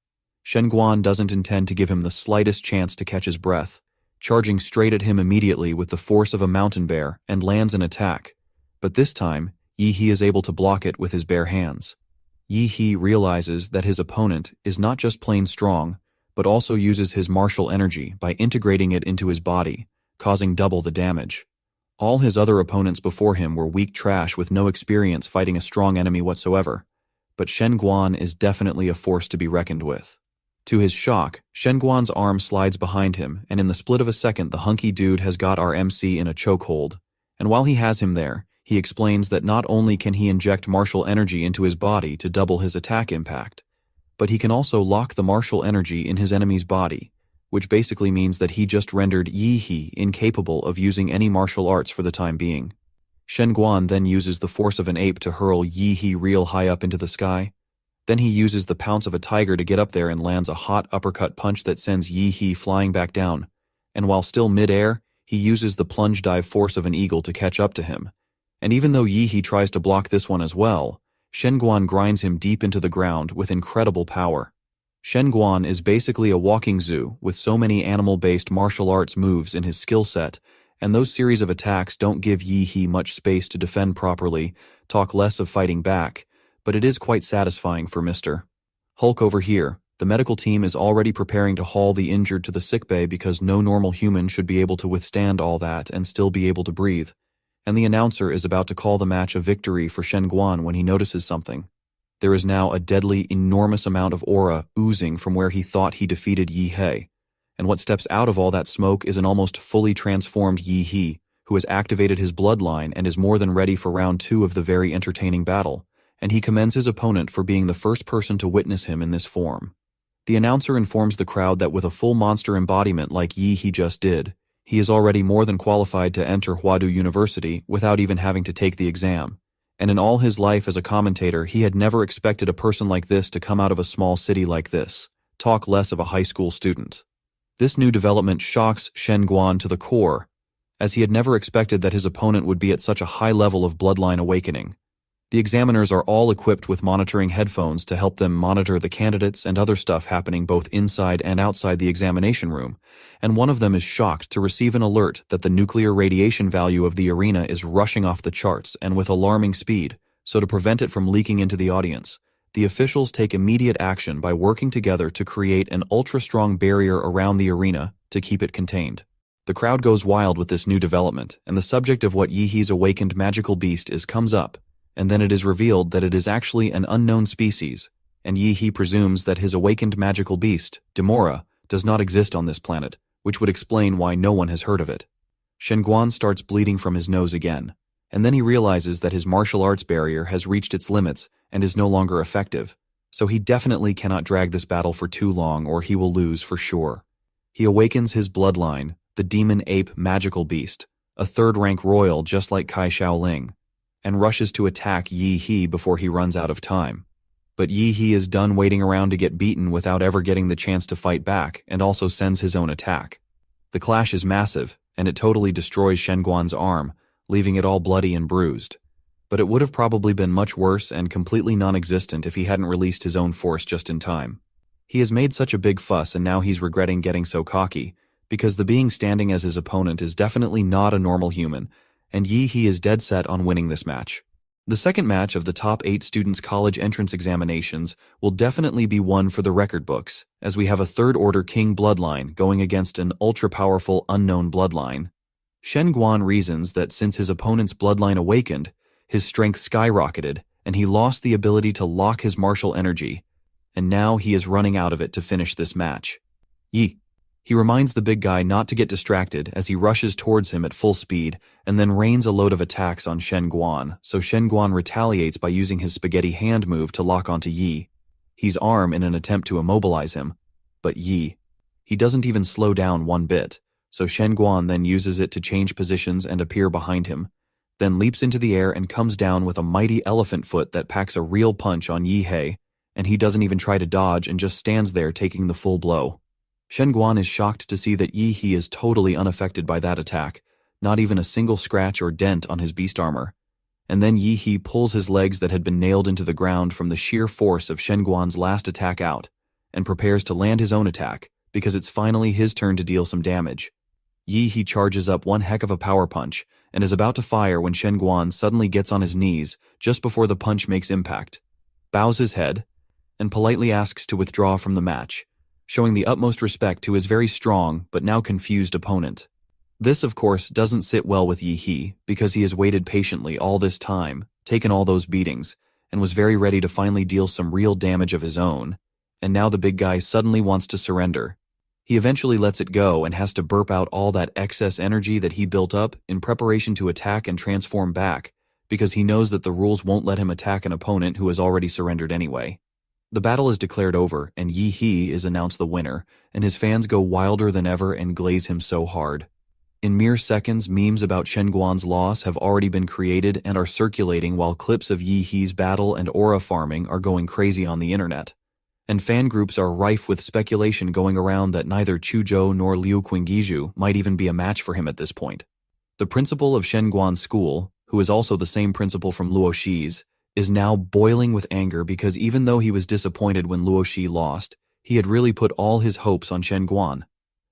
Shen Guan doesn't intend to give him the slightest chance to catch his breath, charging straight at him immediately with the force of a mountain bear and lands an attack, but this time, Yi He is able to block it with his bare hands. Yi He realizes that his opponent is not just plain strong, but also uses his martial energy by integrating it into his body, causing double the damage. All his other opponents before him were weak trash with no experience fighting a strong enemy whatsoever. But Shen Guan is definitely a force to be reckoned with. To his shock, Shen Guan's arm slides behind him, and in the split of a second the hunky dude has got our MC in a chokehold. And while he has him there, he explains that not only can he inject martial energy into his body to double his attack impact, but he can also lock the martial energy in his enemy's body, which basically means that he just rendered Yi He incapable of using any martial arts for the time being. Shen Guan then uses the force of an ape to hurl Yi He real high up into the sky. Then he uses the pounce of a tiger to get up there and lands a hot uppercut punch that sends Yi He flying back down, and while still mid-air, he uses the plunge dive force of an eagle to catch up to him. And even though Yi He tries to block this one as well, Shen Guan grinds him deep into the ground with incredible power. Shen Guan is basically a walking zoo with so many animal-based martial arts moves in his skill set, and those series of attacks don't give Yi He much space to defend properly, talk less of fighting back, but it is quite satisfying for Mr. Hulk over here. The medical team is already preparing to haul the injured to the sickbay because no normal human should be able to withstand all that and still be able to breathe. And the announcer is about to call the match a victory for Shen Guan when he notices something. There is now a deadly, enormous amount of aura oozing from where he thought he defeated Yi He, and what steps out of all that smoke is an almost fully transformed Yi He, who has activated his bloodline and is more than ready for round 2 of the very entertaining battle, and he commends his opponent for being the first person to witness him in this form. The announcer informs the crowd that with a full monster embodiment like Yi He just did, he is already more than qualified to enter Huadu University without even having to take the exam. And in all his life as a commentator, he had never expected a person like this to come out of a small city like this, talk less of a high school student. This new development shocks Shen Guan to the core, as he had never expected that his opponent would be at such a high level of bloodline awakening. The examiners are all equipped with monitoring headphones to help them monitor the candidates and other stuff happening both inside and outside the examination room, and one of them is shocked to receive an alert that the nuclear radiation value of the arena is rushing off the charts and with alarming speed, so to prevent it from leaking into the audience, the officials take immediate action by working together to create an ultra-strong barrier around the arena to keep it contained. The crowd goes wild with this new development, and the subject of what Yi He's awakened magical beast is comes up, and then it is revealed that it is actually an unknown species, and Yi He presumes that his awakened magical beast, Demora, does not exist on this planet, which would explain why no one has heard of it. Shen Guan starts bleeding from his nose again, and then he realizes that his martial arts barrier has reached its limits and is no longer effective, so he definitely cannot drag this battle for too long or he will lose for sure. He awakens his bloodline, the demon ape magical beast, a third-rank royal just like Kai Shaoling, and rushes to attack Yi He before he runs out of time. But Yi He is done waiting around to get beaten without ever getting the chance to fight back and also sends his own attack. The clash is massive, and it totally destroys Shen Guan's arm, leaving it all bloody and bruised. But it would have probably been much worse and completely non-existent if he hadn't released his own force just in time. He has made such a big fuss and now he's regretting getting so cocky, because the being standing as his opponent is definitely not a normal human, and Yi He is dead set on winning this match. The second match of the top 8 students' college entrance examinations will definitely be one for the record books, as we have a third-order king bloodline going against an ultra-powerful unknown bloodline. Shen Guan reasons that since his opponent's bloodline awakened, his strength skyrocketed, and he lost the ability to lock his martial energy, and now he is running out of it to finish this match. He reminds the big guy not to get distracted as he rushes towards him at full speed and then rains a load of attacks on Shen Guan, so Shen Guan retaliates by using his spaghetti hand move to lock onto He's arm in an attempt to immobilize him, but he doesn't even slow down one bit, so Shen Guan then uses it to change positions and appear behind him, then leaps into the air and comes down with a mighty elephant foot that packs a real punch on Yi He, and he doesn't even try to dodge and just stands there taking the full blow. Shen Guan is shocked to see that Yi He is totally unaffected by that attack, not even a single scratch or dent on his beast armor. And then Yi He pulls his legs that had been nailed into the ground from the sheer force of Shen Guan's last attack out, and prepares to land his own attack, because it's finally his turn to deal some damage. Yi He charges up one heck of a power punch, and is about to fire when Shen Guan suddenly gets on his knees just before the punch makes impact, bows his head, and politely asks to withdraw from the match, showing the utmost respect to his very strong but now confused opponent. This, of course, doesn't sit well with Yi He because he has waited patiently all this time, taken all those beatings, and was very ready to finally deal some real damage of his own, and now the big guy suddenly wants to surrender. He eventually lets it go and has to burp out all that excess energy that he built up in preparation to attack and transform back, because he knows that the rules won't let him attack an opponent who has already surrendered anyway. The battle is declared over, and Yi He is announced the winner, and his fans go wilder than ever and glaze him so hard. In mere seconds, memes about Shen Guan's loss have already been created and are circulating, while clips of Yi He's battle and aura farming are going crazy on the internet. And fan groups are rife with speculation going around that neither Chuzhou nor Liu Qinggizhu might even be a match for him at this point. The principal of Shen Guan's school, who is also the same principal from Luoxi's, is now boiling with anger because even though he was disappointed when Luoxi lost, he had really put all his hopes on Shen Guan.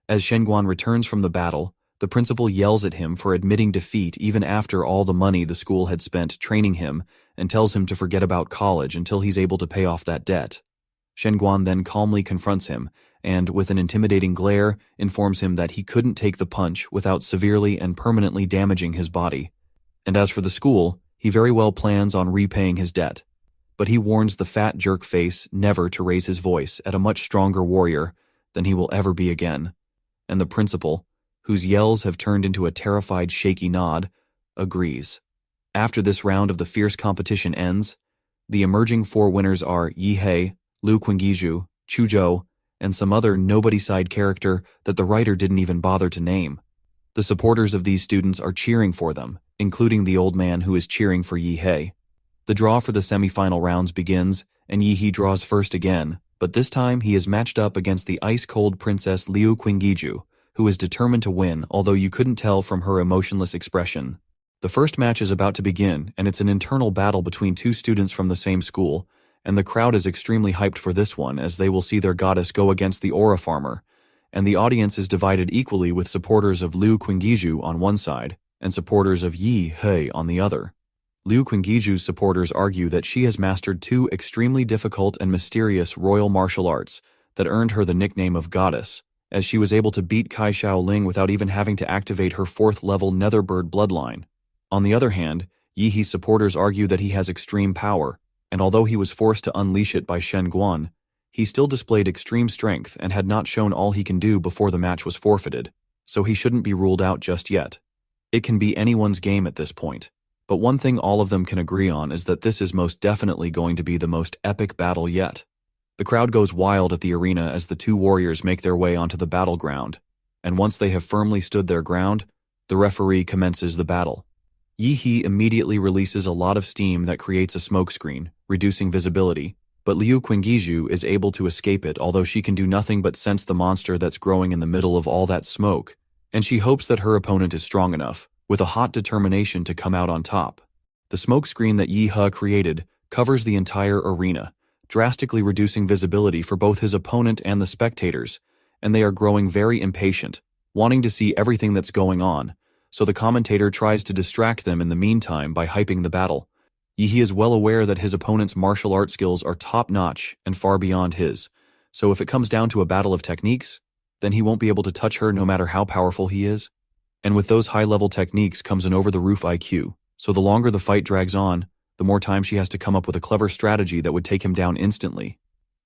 As Shen Guan returns from the battle, the principal yells at him for admitting defeat even after all the money the school had spent training him, and tells him to forget about college until he's able to pay off that debt. Shen Guan then calmly confronts him and, with an intimidating glare, informs him that he couldn't take the punch without severely and permanently damaging his body. And as for the school, he very well plans on repaying his debt. But he warns the fat jerk face never to raise his voice at a much stronger warrior than he will ever be again. And the principal, whose yells have turned into a terrified shaky nod, agrees. After this round of the fierce competition ends, the emerging four winners are Yi He, Liu Qinggizhu, Chuzhou, and some other nobody side character that the writer didn't even bother to name. The supporters of these students are cheering for them, including the old man who is cheering for Yi He. The draw for the semi-final rounds begins, and Yi He draws first again, but this time he is matched up against the ice-cold princess Liu Qinggizhu, who is determined to win, although you couldn't tell from her emotionless expression. The first match is about to begin, and it's an internal battle between two students from the same school, and the crowd is extremely hyped for this one as they will see their goddess go against the aura farmer, and the audience is divided equally with supporters of Liu Qinggizhu on one side and supporters of Yi He on the other. Liu Qinggizhu's supporters argue that she has mastered two extremely difficult and mysterious royal martial arts that earned her the nickname of Goddess, as she was able to beat Kai Shaoling without even having to activate her 4th-level Netherbird bloodline. On the other hand, Yi He's supporters argue that he has extreme power, and although he was forced to unleash it by Shen Guan, he still displayed extreme strength and had not shown all he can do before the match was forfeited, so he shouldn't be ruled out just yet. It can be anyone's game at this point, but one thing all of them can agree on is that this is most definitely going to be the most epic battle yet. The crowd goes wild at the arena as the two warriors make their way onto the battleground, and once they have firmly stood their ground, the referee commences the battle. Yi He immediately releases a lot of steam that creates a smokescreen, reducing visibility, but Liu Qinggizhu is able to escape it, although she can do nothing but sense the monster that's growing in the middle of all that smoke, and she hopes that her opponent is strong enough, with a hot determination to come out on top. The smokescreen that Yi He created covers the entire arena, drastically reducing visibility for both his opponent and the spectators, and they are growing very impatient, wanting to see everything that's going on, so the commentator tries to distract them in the meantime by hyping the battle. Yi He is well aware that his opponent's martial art skills are top-notch and far beyond his, so if it comes down to a battle of techniques, then he won't be able to touch her no matter how powerful he is. And with those high-level techniques comes an over-the-roof IQ, so the longer the fight drags on, the more time she has to come up with a clever strategy that would take him down instantly.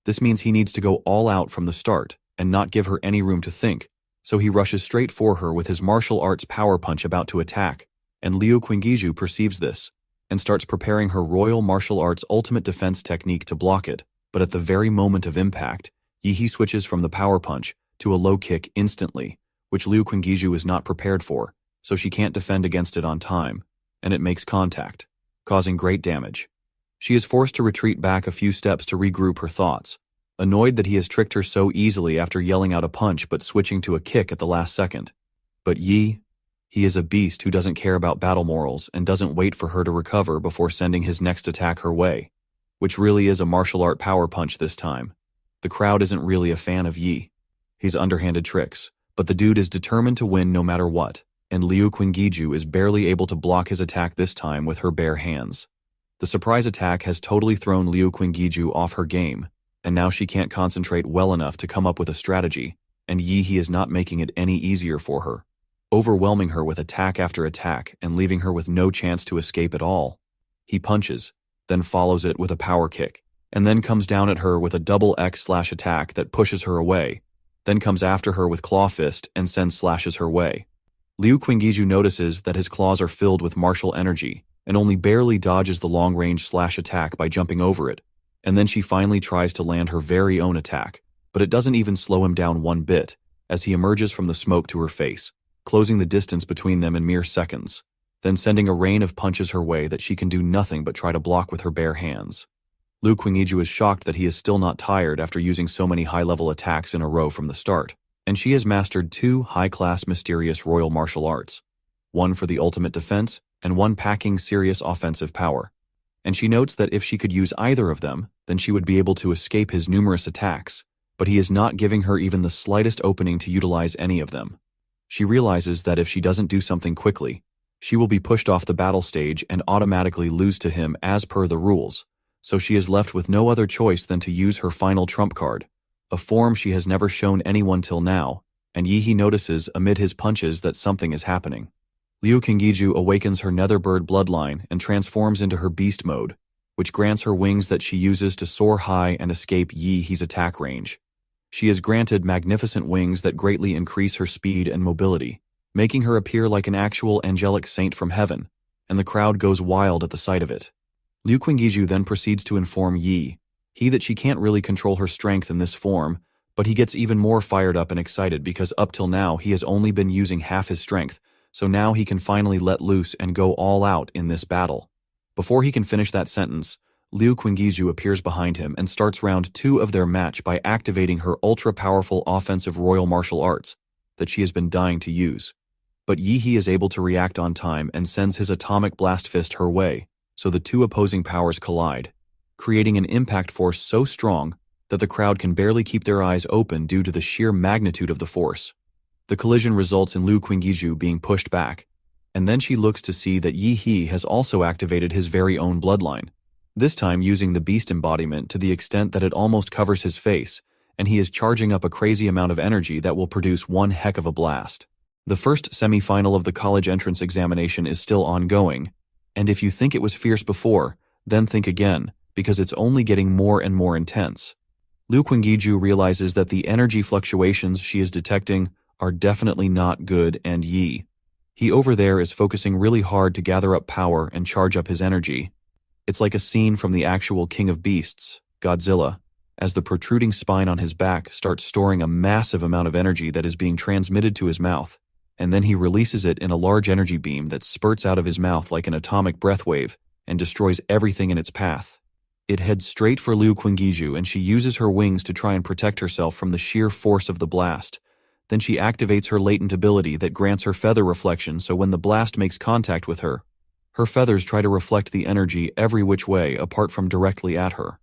This means he needs to go all out from the start and not give her any room to think, so he rushes straight for her with his martial arts power punch about to attack, and Liu Qinggizhu perceives this and starts preparing her royal martial arts ultimate defense technique to block it, but at the very moment of impact, Yi He switches from the power punch to a low kick instantly, which Liu Qinggizhu is not prepared for, so she can't defend against it on time, and it makes contact, causing great damage. She is forced to retreat back a few steps to regroup her thoughts, annoyed that he has tricked her so easily after yelling out a punch but switching to a kick at the last second. But Yi, he is a beast who doesn't care about battle morals and doesn't wait for her to recover before sending his next attack her way, which really is a martial art power punch this time. The crowd isn't really a fan of Yi. He's underhanded tricks, but the dude is determined to win no matter what, and Liu Qinggizhu is barely able to block his attack this time with her bare hands. The surprise attack has totally thrown Liu Qinggizhu off her game, and now she can't concentrate well enough to come up with a strategy, and Yi He is not making it any easier for her. overwhelming her with attack after attack and leaving her with no chance to escape at all. He punches, then follows it with a power kick, and then comes down at her with a double X/attack that pushes her away, then comes after her with claw fist and sends slashes her way. Liu Qingiju notices that his claws are filled with martial energy and only barely dodges the long-range slash attack by jumping over it, and then she finally tries to land her very own attack, but it doesn't even slow him down one bit, as he emerges from the smoke to her face, closing the distance between them in mere seconds, then sending a rain of punches her way that she can do nothing but try to block with her bare hands. Liu Qingiju is shocked that he is still not tired after using so many high-level attacks in a row from the start, and she has mastered 2 high-class mysterious royal martial arts, one for the ultimate defense and one packing serious offensive power. And she notes that if she could use either of them, then she would be able to escape his numerous attacks, but he is not giving her even the slightest opening to utilize any of them. She realizes that if she doesn't do something quickly, she will be pushed off the battle stage and automatically lose to him as per the rules, so she is left with no other choice than to use her final trump card, a form she has never shown anyone till now, and Yi notices amid his punches that something is happening. Liu Qingiju awakens her Netherbird bloodline and transforms into her beast mode, which grants her wings that she uses to soar high and escape Yi's attack range. She is granted magnificent wings that greatly increase her speed and mobility, making her appear like an actual angelic saint from heaven, and the crowd goes wild at the sight of it. Liu Qingiju then proceeds to inform Yi that she can't really control her strength in this form, but he gets even more fired up and excited because up till now he has only been using half his strength, so now he can finally let loose and go all out in this battle. Before he can finish that sentence, Liu Qingiju appears behind him and starts round 2 of their match by activating her ultra-powerful offensive royal martial arts that she has been dying to use. But Yi is able to react on time and sends his atomic blast fist her way, so the 2 opposing powers collide, creating an impact force so strong that the crowd can barely keep their eyes open due to the sheer magnitude of the force. The collision results in Liu Qingiju being pushed back, and then she looks to see that Yi has also activated his very own bloodline, this time using the beast embodiment to the extent that it almost covers his face, and he is charging up a crazy amount of energy that will produce one heck of a blast. The first semi-final of the college entrance examination is still ongoing, and if you think it was fierce before, then think again, because it's only getting more and more intense. Liu Qingiju realizes that the energy fluctuations she is detecting are definitely not good, and Yi over there is focusing really hard to gather up power and charge up his energy. It's like a scene from the actual King of Beasts, Godzilla, as the protruding spine on his back starts storing a massive amount of energy that is being transmitted to his mouth, and then he releases it in a large energy beam that spurts out of his mouth like an atomic breath wave and destroys everything in its path. It heads straight for Liu Qingiju, and she uses her wings to try and protect herself from the sheer force of the blast. Then she activates her latent ability that grants her feather reflection, so when the blast makes contact with her, her feathers try to reflect the energy every which way apart from directly at her.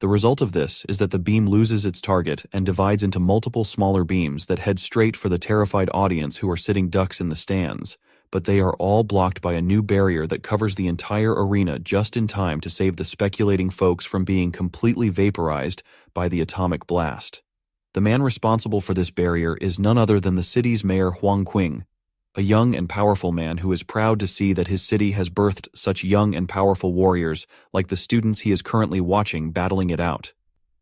The result of this is that the beam loses its target and divides into multiple smaller beams that head straight for the terrified audience who are sitting ducks in the stands, but they are all blocked by a new barrier that covers the entire arena just in time to save the speculating folks from being completely vaporized by the atomic blast. The man responsible for this barrier is none other than the city's mayor Huang Qing, a young and powerful man who is proud to see that his city has birthed such young and powerful warriors like the students he is currently watching battling it out.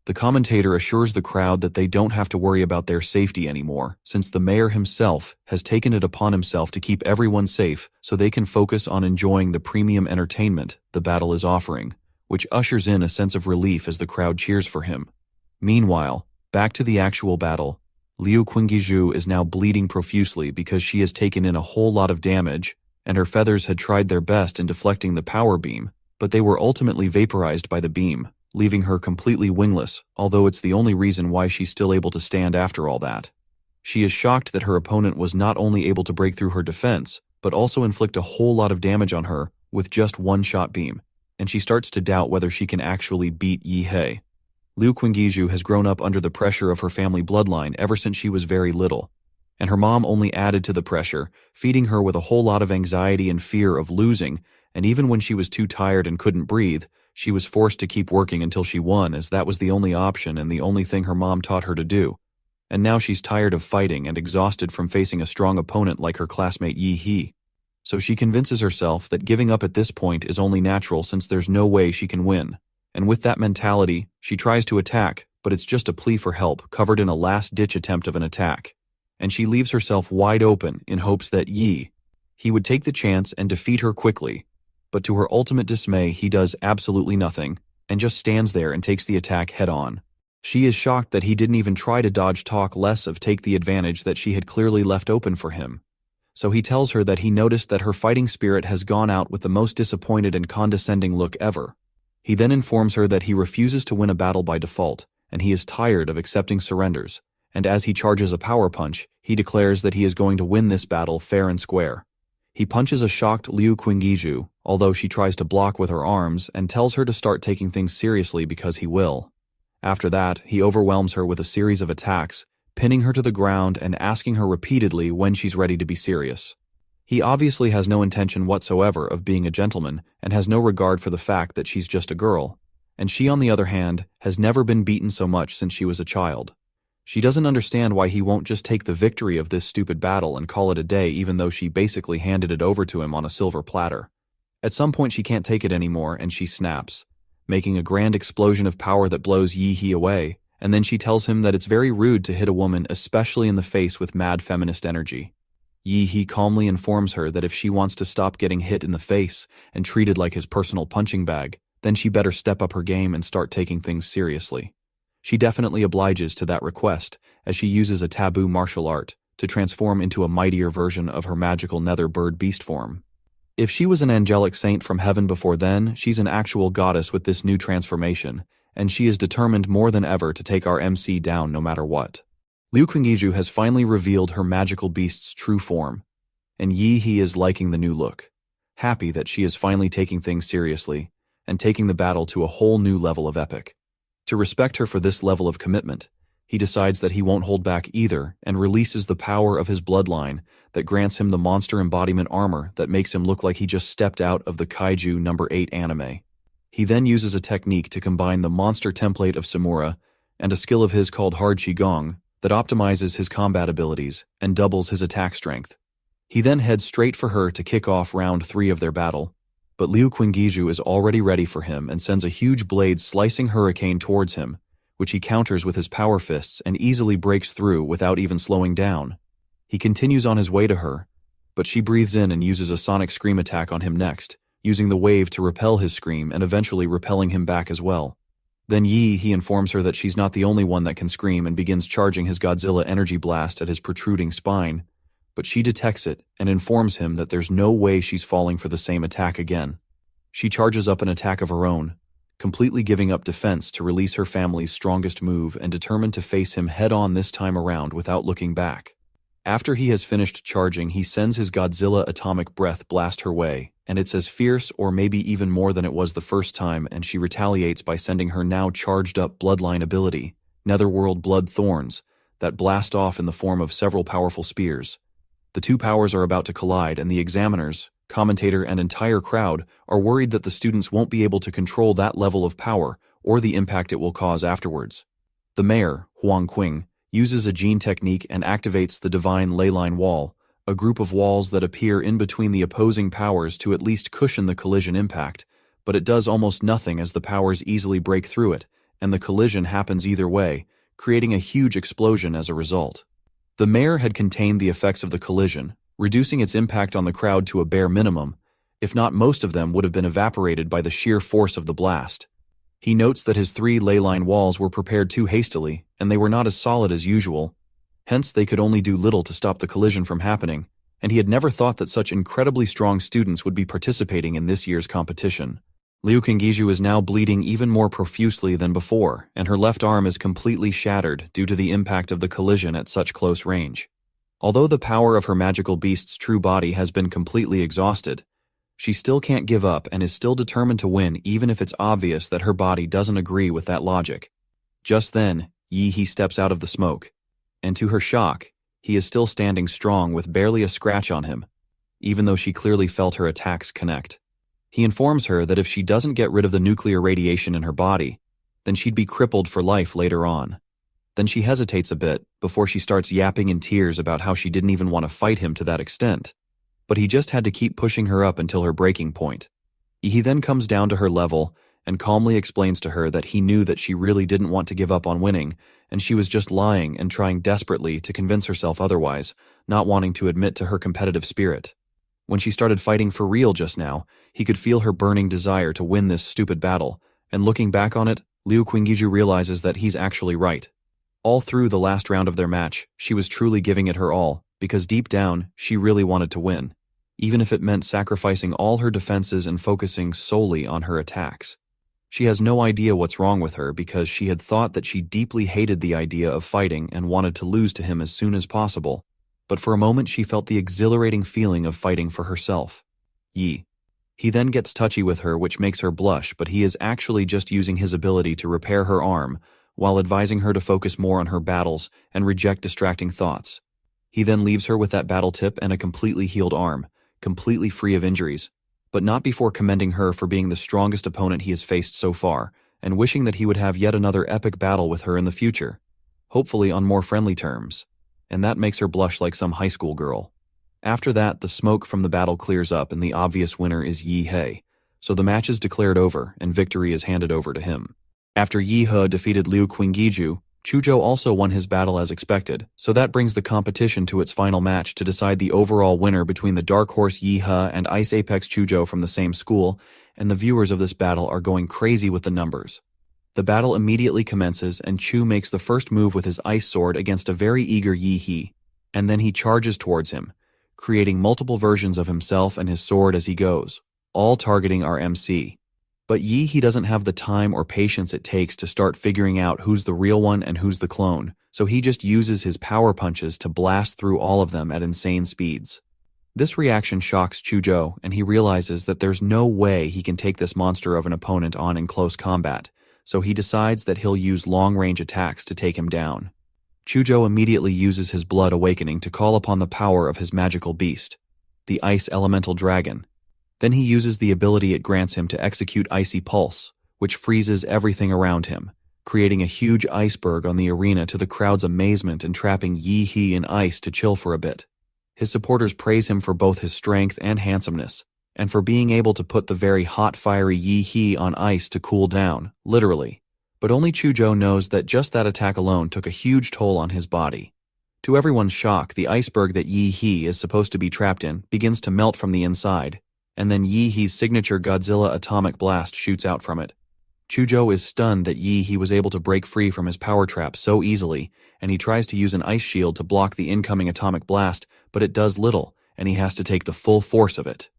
The commentator assures the crowd that they don't have to worry about their safety anymore, since the mayor himself has taken it upon himself to keep everyone safe so they can focus on enjoying the premium entertainment the battle is offering, which ushers in a sense of relief as the crowd cheers for him. Meanwhile, back to the actual battle, Liu Qingiju is now bleeding profusely because she has taken in a whole lot of damage, and her feathers had tried their best in deflecting the power beam, but they were ultimately vaporized by the beam, leaving her completely wingless, although it's the only reason why she's still able to stand after all that. She is shocked that her opponent was not only able to break through her defense, but also inflict a whole lot of damage on her with just one shot beam, and she starts to doubt whether she can actually beat Yi. Liu Qingiju has grown up under the pressure of her family bloodline ever since she was very little, and her mom only added to the pressure, feeding her with a whole lot of anxiety and fear of losing, and even when she was too tired and couldn't breathe, she was forced to keep working until she won, as that was the only option and the only thing her mom taught her to do. and now she's tired of fighting and exhausted from facing a strong opponent like her classmate Yi He. So she convinces herself that giving up at this point is only natural since there's no way she can win. And with that mentality, she tries to attack, but it's just a plea for help covered in a last-ditch attempt of an attack. And she leaves herself wide open in hopes that he would take the chance and defeat her quickly. But to her ultimate dismay, he does absolutely nothing, and just stands there and takes the attack head-on. She is shocked that he didn't even try to dodge, talk less of take the advantage that she had clearly left open for him. So he tells her that he noticed that her fighting spirit has gone out with the most disappointed and condescending look ever. He then informs her that he refuses to win a battle by default, and he is tired of accepting surrenders, and as he charges a power punch, he declares that he is going to win this battle fair and square. He punches a shocked Liu Qingiju, although she tries to block with her arms and tells her to start taking things seriously because he will. After that, he overwhelms her with a series of attacks, pinning her to the ground and asking her repeatedly when she's ready to be serious. He obviously has no intention whatsoever of being a gentleman and has no regard for the fact that she's just a girl, and she, on the other hand, has never been beaten so much since she was a child. She doesn't understand why he won't just take the victory of this stupid battle and call it a day, even though she basically handed it over to him on a silver platter. At some point she can't take it anymore and she snaps, making a grand explosion of power that blows Yi He away, and then she tells him that it's very rude to hit a woman, especially in the face, with mad feminist energy. Yi He calmly informs her that if she wants to stop getting hit in the face and treated like his personal punching bag, then she better step up her game and start taking things seriously. She definitely obliges to that request, as she uses a taboo martial art to transform into a mightier version of her magical nether bird beast form. If she was an angelic saint from heaven before then, she's an actual goddess with this new transformation, and she is determined more than ever to take our MC down no matter what. Liu Qingiju has finally revealed her magical beast's true form, and Yi He is liking the new look, happy that she is finally taking things seriously and taking the battle to a whole new level of epic. To respect her for this level of commitment, he decides that he won't hold back either and releases the power of his bloodline that grants him the monster embodiment armor that makes him look like he just stepped out of the Kaiju number 8 anime. He then uses a technique to combine the monster template of Samura and a skill of his called Hard Qigong that optimizes his combat abilities and doubles his attack strength. He then heads straight for her to kick off round 3 of their battle, but Liu Qingiju is already ready for him and sends a huge blade slicing hurricane towards him, which he counters with his power fists and easily breaks through without even slowing down. He continues on his way to her, but she breathes in and uses a sonic scream attack on him next, using the wave to repel his scream and eventually repelling him back as well. Then he informs her that she's not the only one that can scream and begins charging his Godzilla energy blast at his protruding spine, but she detects it and informs him that there's no way she's falling for the same attack again. She charges up an attack of her own, completely giving up defense to release her family's strongest move and determined to face him head-on this time around without looking back. After he has finished charging, he sends his Godzilla atomic breath blast her way, and it's as fierce or maybe even more than it was the first time, and she retaliates by sending her now charged-up bloodline ability, Netherworld Blood Thorns, that blast off in the form of several powerful spears. The two powers are about to collide, and the examiners, commentator, and entire crowd are worried that the students won't be able to control that level of power or the impact it will cause afterwards. The mayor, Huang Qing, uses a gene technique and activates the divine leyline wall, a group of walls that appear in between the opposing powers to at least cushion the collision impact, but it does almost nothing as the powers easily break through it, and the collision happens either way, creating a huge explosion as a result. The mayor had contained the effects of the collision, reducing its impact on the crowd to a bare minimum, if not most of them would have been evaporated by the sheer force of the blast. He notes that his 3 leyline walls were prepared too hastily, and they were not as solid as usual, hence they could only do little to stop the collision from happening, and he had never thought that such incredibly strong students would be participating in this year's competition. Liu Qingiju is now bleeding even more profusely than before, and her left arm is completely shattered due to the impact of the collision at such close range. Although the power of her magical beast's true body has been completely exhausted, she still can't give up and is still determined to win even if it's obvious that her body doesn't agree with that logic. Just then, He steps out of the smoke, and to her shock, he is still standing strong with barely a scratch on him, even though she clearly felt her attacks connect. He informs her that if she doesn't get rid of the nuclear radiation in her body, then she'd be crippled for life later on. Then she hesitates a bit before she starts yapping in tears about how she didn't even want to fight him to that extent. But he just had to keep pushing her up until her breaking point. He then comes down to her level and calmly explains to her that he knew that she really didn't want to give up on winning, and she was just lying and trying desperately to convince herself otherwise, not wanting to admit to her competitive spirit. When she started fighting for real just now, he could feel her burning desire to win this stupid battle, and looking back on it, Liu Qingiju realizes that he's actually right. All through the last round of their match, she was truly giving it her all, because deep down, she really wanted to win, even if it meant sacrificing all her defenses and focusing solely on her attacks. She has no idea what's wrong with her because she had thought that she deeply hated the idea of fighting and wanted to lose to him as soon as possible, but for a moment she felt the exhilarating feeling of fighting for herself. He then gets touchy with her, which makes her blush, but he is actually just using his ability to repair her arm, while advising her to focus more on her battles and reject distracting thoughts. He then leaves her with that battle tip and a completely healed arm, completely free of injuries, but not before commending her for being the strongest opponent he has faced so far, and wishing that he would have yet another epic battle with her in the future, hopefully on more friendly terms, and that makes her blush like some high school girl. After that, the smoke from the battle clears up and the obvious winner is Yi He, so the match is declared over and victory is handed over to him. After Yi He defeated Liu Qingiju, Chuzhou also won his battle as expected, so that brings the competition to its final match to decide the overall winner between the Dark Horse Yi He and Ice Apex Chuzhou from the same school, and the viewers of this battle are going crazy with the numbers. The battle immediately commences and Chu makes the first move with his ice sword against a very eager Yi He, and then he charges towards him, creating multiple versions of himself and his sword as he goes, all targeting our MC. But Yi He doesn't have the time or patience it takes to start figuring out who's the real one and who's the clone, so he just uses his power punches to blast through all of them at insane speeds. This reaction shocks Chuzhou, and he realizes that there's no way he can take this monster of an opponent on in close combat, so he decides that he'll use long-range attacks to take him down. Chuzhou immediately uses his blood awakening to call upon the power of his magical beast, the Ice Elemental Dragon. Then he uses the ability it grants him to execute Icy Pulse, which freezes everything around him, creating a huge iceberg on the arena to the crowd's amazement and trapping Yi He in ice to chill for a bit. His supporters praise him for both his strength and handsomeness, and for being able to put the very hot fiery Yi He on ice to cool down, literally. But only Chuzhou knows that just that attack alone took a huge toll on his body. To everyone's shock, the iceberg that Yi He is supposed to be trapped in begins to melt from the inside, and then Yi He's signature Godzilla atomic blast shoots out from it. Chuzhou is stunned that Yi He was able to break free from his power trap so easily, and he tries to use an ice shield to block the incoming atomic blast, but it does little, and he has to take the full force of it.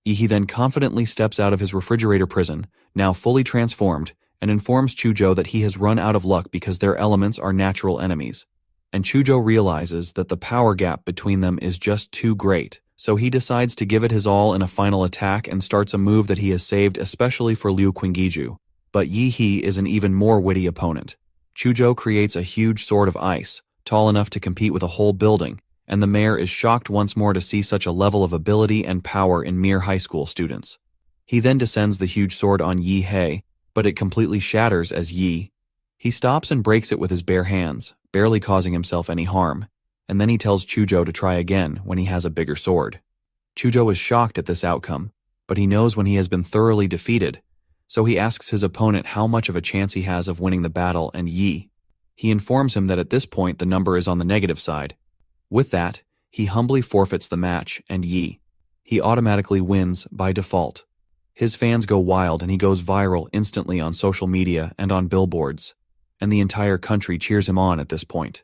Yi He then confidently steps out of his refrigerator prison, now fully transformed, and informs Chuzhou that he has run out of luck because their elements are natural enemies. And Chuzhou realizes that the power gap between them is just too great, so he decides to give it his all in a final attack and starts a move that he has saved especially for Liu Qingiju. But Yi He is an even more witty opponent. Chuzhou creates a huge sword of ice, tall enough to compete with a whole building, and the mayor is shocked once more to see such a level of ability and power in mere high school students. He then descends the huge sword on Yi He, but it completely shatters as he stops and breaks it with his bare hands, barely causing himself any harm, and then he tells Chuzhou to try again when he has a bigger sword. Chuzhou is shocked at this outcome, but he knows when he has been thoroughly defeated, so he asks his opponent how much of a chance he has of winning the battle, and he informs him that at this point the number is on the negative side. With that, he humbly forfeits the match, and he automatically wins by default. His fans go wild and he goes viral instantly on social media and on billboards, and the entire country cheers him on at this point.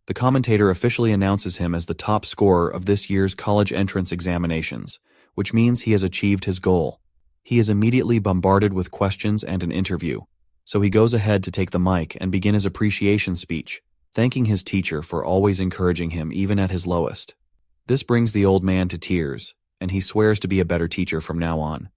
The commentator officially announces him as the top scorer of this year's college entrance examinations, which means he has achieved his goal. He is immediately bombarded with questions and an interview, so he goes ahead to take the mic and begin his appreciation speech, thanking his teacher for always encouraging him even at his lowest. This brings the old man to tears, and he swears to be a better teacher from now on.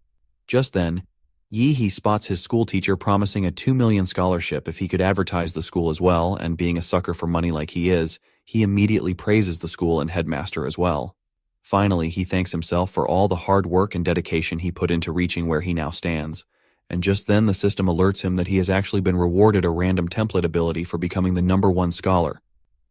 Just then, Yi He spots his school teacher promising a 2 million scholarship if he could advertise the school as well, and being a sucker for money like he is, he immediately praises the school and headmaster as well. Finally, he thanks himself for all the hard work and dedication he put into reaching where he now stands, and just then the system alerts him that he has actually been rewarded a random template ability for becoming the #1 scholar,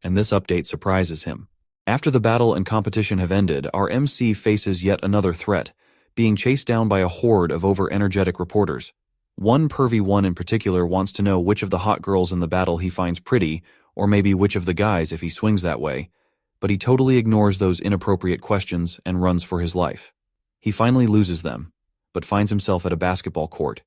and this update surprises him. After the battle and competition have ended, our MC faces yet another threat, being chased down by a horde of over-energetic reporters. One pervy one in particular wants to know which of the hot girls in the battle he finds pretty, or maybe which of the guys if he swings that way, but he totally ignores those inappropriate questions and runs for his life. He finally loses them, but finds himself at a basketball court,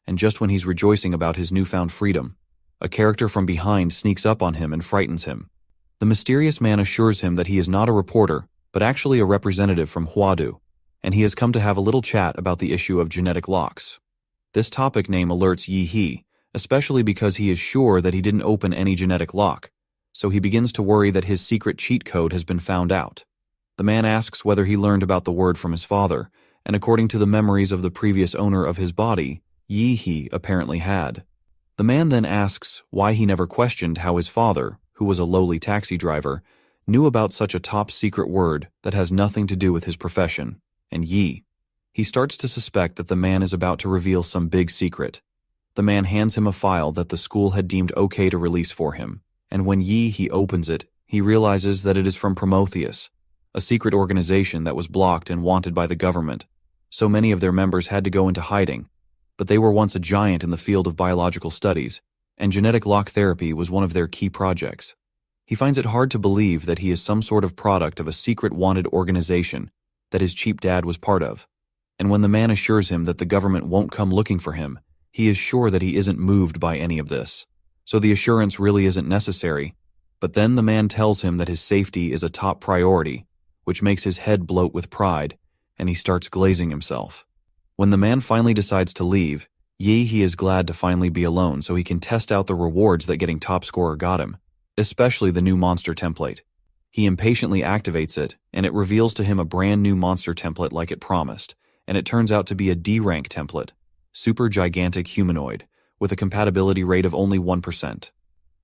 and just when he's rejoicing about his newfound freedom, a character from behind sneaks up on him and frightens him. The mysterious man assures him that he is not a reporter, but actually a representative from Huadu, and he has come to have a little chat about the issue of genetic locks. This topic name alerts Yi He, especially because he is sure that he didn't open any genetic lock, so he begins to worry that his secret cheat code has been found out. The man asks whether he learned about the word from his father, and according to the memories of the previous owner of his body, Yi He apparently had. The man then asks why he never questioned how his father, who was a lowly taxi driver, knew about such a top-secret word that has nothing to do with his profession, and he starts to suspect that the man is about to reveal some big secret. The man hands him a file that the school had deemed okay to release for him, and when he opens it, he realizes that it is from Prometheus, a secret organization that was blocked and wanted by the government. So many of their members had to go into hiding, but they were once a giant in the field of biological studies, and genetic lock therapy was one of their key projects. He finds it hard to believe that he is some sort of product of a secret wanted organization that his cheap dad was part of. And when the man assures him that the government won't come looking for him, he is sure that he isn't moved by any of this. So the assurance really isn't necessary. But then the man tells him that his safety is a top priority, which makes his head bloat with pride, and he starts glazing himself. When the man finally decides to leave, he is glad to finally be alone so he can test out the rewards that getting top scorer got him, especially the new monster template. He impatiently activates it, and it reveals to him a brand new monster template like it promised, and it turns out to be a D-rank template, super gigantic humanoid, with a compatibility rate of only 1%.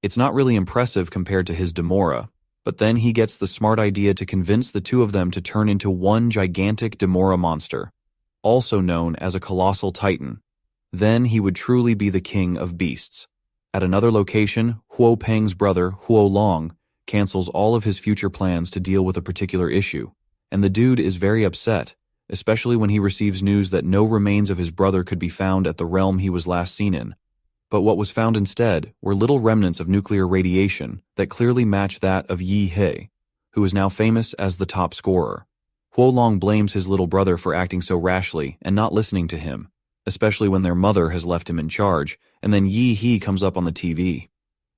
It's not really impressive compared to his Demora, but then he gets the smart idea to convince the two of them to turn into one gigantic Demora monster, also known as a colossal titan. Then he would truly be the king of beasts. At another location, Huo Peng's brother, Huo Long, cancels all of his future plans to deal with a particular issue, and the dude is very upset, especially when he receives news that no remains of his brother could be found at the realm he was last seen in. But what was found instead were little remnants of nuclear radiation that clearly match that of Yi He, who is now famous as the top scorer. Huo Long blames his little brother for acting so rashly and not listening to him, especially when their mother has left him in charge, and then Yi He comes up on the TV.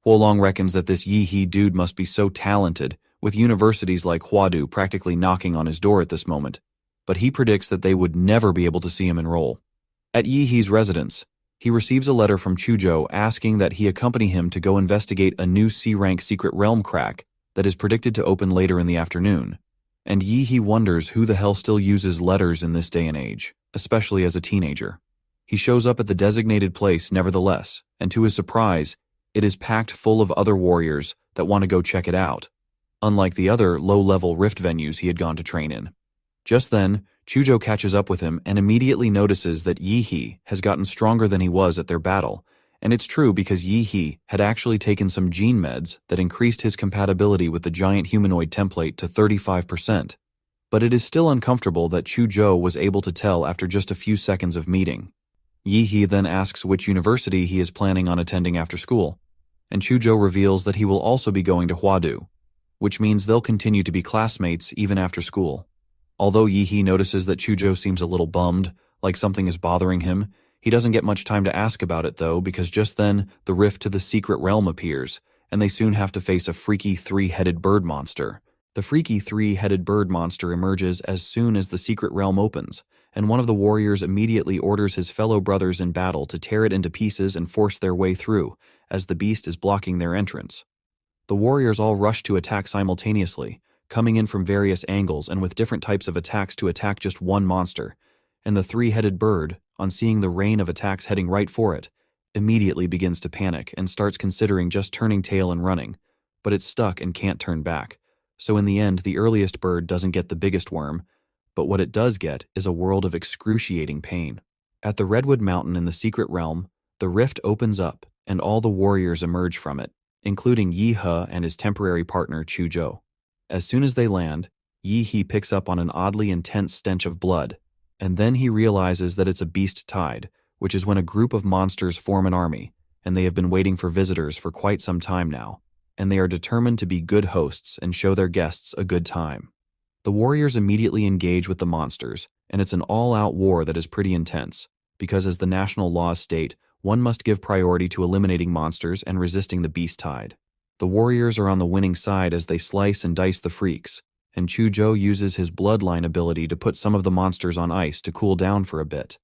Huo Long reckons that this Yi He dude must be so talented, with universities like Huadu practically knocking on his door at this moment, but he predicts that they would never be able to see him enroll. At Yi He's residence, he receives a letter from Chuzhou asking that he accompany him to go investigate a new C-rank secret realm crack that is predicted to open later in the afternoon, and Yi He wonders who the hell still uses letters in this day and age, especially as a teenager. He shows up at the designated place nevertheless, and to his surprise, it is packed full of other warriors that want to go check it out, unlike the other low-level rift venues he had gone to train in. Just then, Chuzhou catches up with him and immediately notices that Yi He has gotten stronger than he was at their battle, and it's true because Yi He had actually taken some gene meds that increased his compatibility with the giant humanoid template to 35%. But it is still uncomfortable that Chuzhou was able to tell after just a few seconds of meeting. Yi He then asks which university he is planning on attending after school, and Chuzhou reveals that he will also be going to Huadu, which means they'll continue to be classmates even after school. Although Yi He notices that Chuzhou seems a little bummed, like something is bothering him, he doesn't get much time to ask about it though, because just then the rift to the secret realm appears, and they soon have to face a freaky three-headed bird monster. The freaky three-headed bird monster emerges as soon as the secret realm opens, and one of the warriors immediately orders his fellow brothers in battle to tear it into pieces and force their way through, as the beast is blocking their entrance. The warriors all rush to attack simultaneously, coming in from various angles and with different types of attacks to attack just one monster, and the three-headed bird, on seeing the rain of attacks heading right for it, immediately begins to panic and starts considering just turning tail and running, but it's stuck and can't turn back. So in the end, the earliest bird doesn't get the biggest worm, but what it does get is a world of excruciating pain. At the Redwood Mountain in the Secret Realm, the rift opens up and all the warriors emerge from it, including Yi He and his temporary partner Chuzhou. As soon as they land, Yi He picks up on an oddly intense stench of blood, and then he realizes that it's a beast tide, which is when a group of monsters form an army, and they have been waiting for visitors for quite some time now, and they are determined to be good hosts and show their guests a good time. The warriors immediately engage with the monsters, and it's an all-out war that is pretty intense, because as the national laws state, one must give priority to eliminating monsters and resisting the beast tide. The warriors are on the winning side as they slice and dice the freaks, and Chuzhou uses his bloodline ability to put some of the monsters on ice to cool down for a bit.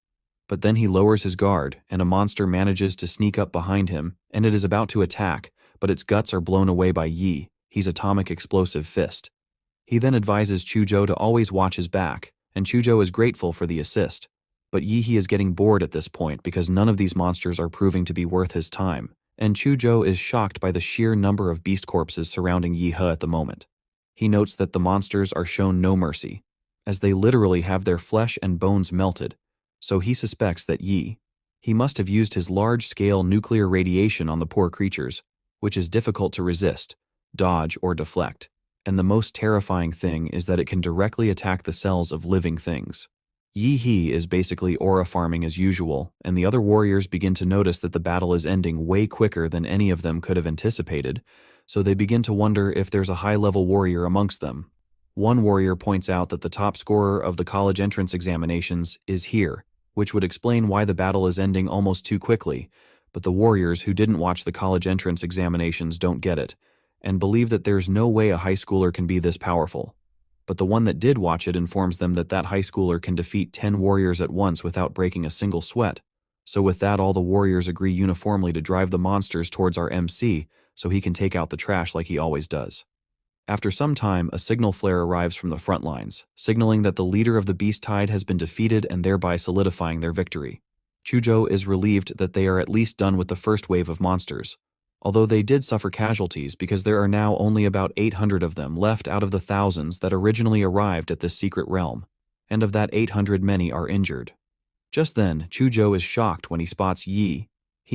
But then he lowers his guard, and a monster manages to sneak up behind him, and it is about to attack, but its guts are blown away by Yi, his atomic explosive fist. He then advises Chuzhou to always watch his back, and Chuzhou is grateful for the assist. But Yi He is getting bored at this point because none of these monsters are proving to be worth his time, and Chuzhou is shocked by the sheer number of beast corpses surrounding Yi He at the moment. He notes that the monsters are shown no mercy, as they literally have their flesh and bones melted, so he suspects that He must have used his large-scale nuclear radiation on the poor creatures, which is difficult to resist, dodge, or deflect, and the most terrifying thing is that it can directly attack the cells of living things. Yi He is basically aura farming as usual, and the other warriors begin to notice that the battle is ending way quicker than any of them could have anticipated, so they begin to wonder if there's a high-level warrior amongst them. One warrior points out that the top scorer of the college entrance examinations is here, which would explain why the battle is ending almost too quickly, but the warriors who didn't watch the college entrance examinations don't get it, and believe that there's no way a high schooler can be this powerful. But the one that did watch it informs them that that high schooler can defeat 10 warriors at once without breaking a single sweat. So with that, all the warriors agree uniformly to drive the monsters towards our MC so he can take out the trash like he always does. After some time, a signal flare arrives from the front lines, signaling that the leader of the beast tide has been defeated and thereby solidifying their victory. Chuzhou is relieved that they are at least done with the first wave of monsters, although they did suffer casualties because there are now only about 800 of them left out of the thousands that originally arrived at this secret realm, and of that 800 many are injured. Just then, Chuzhou is shocked when he spots Yi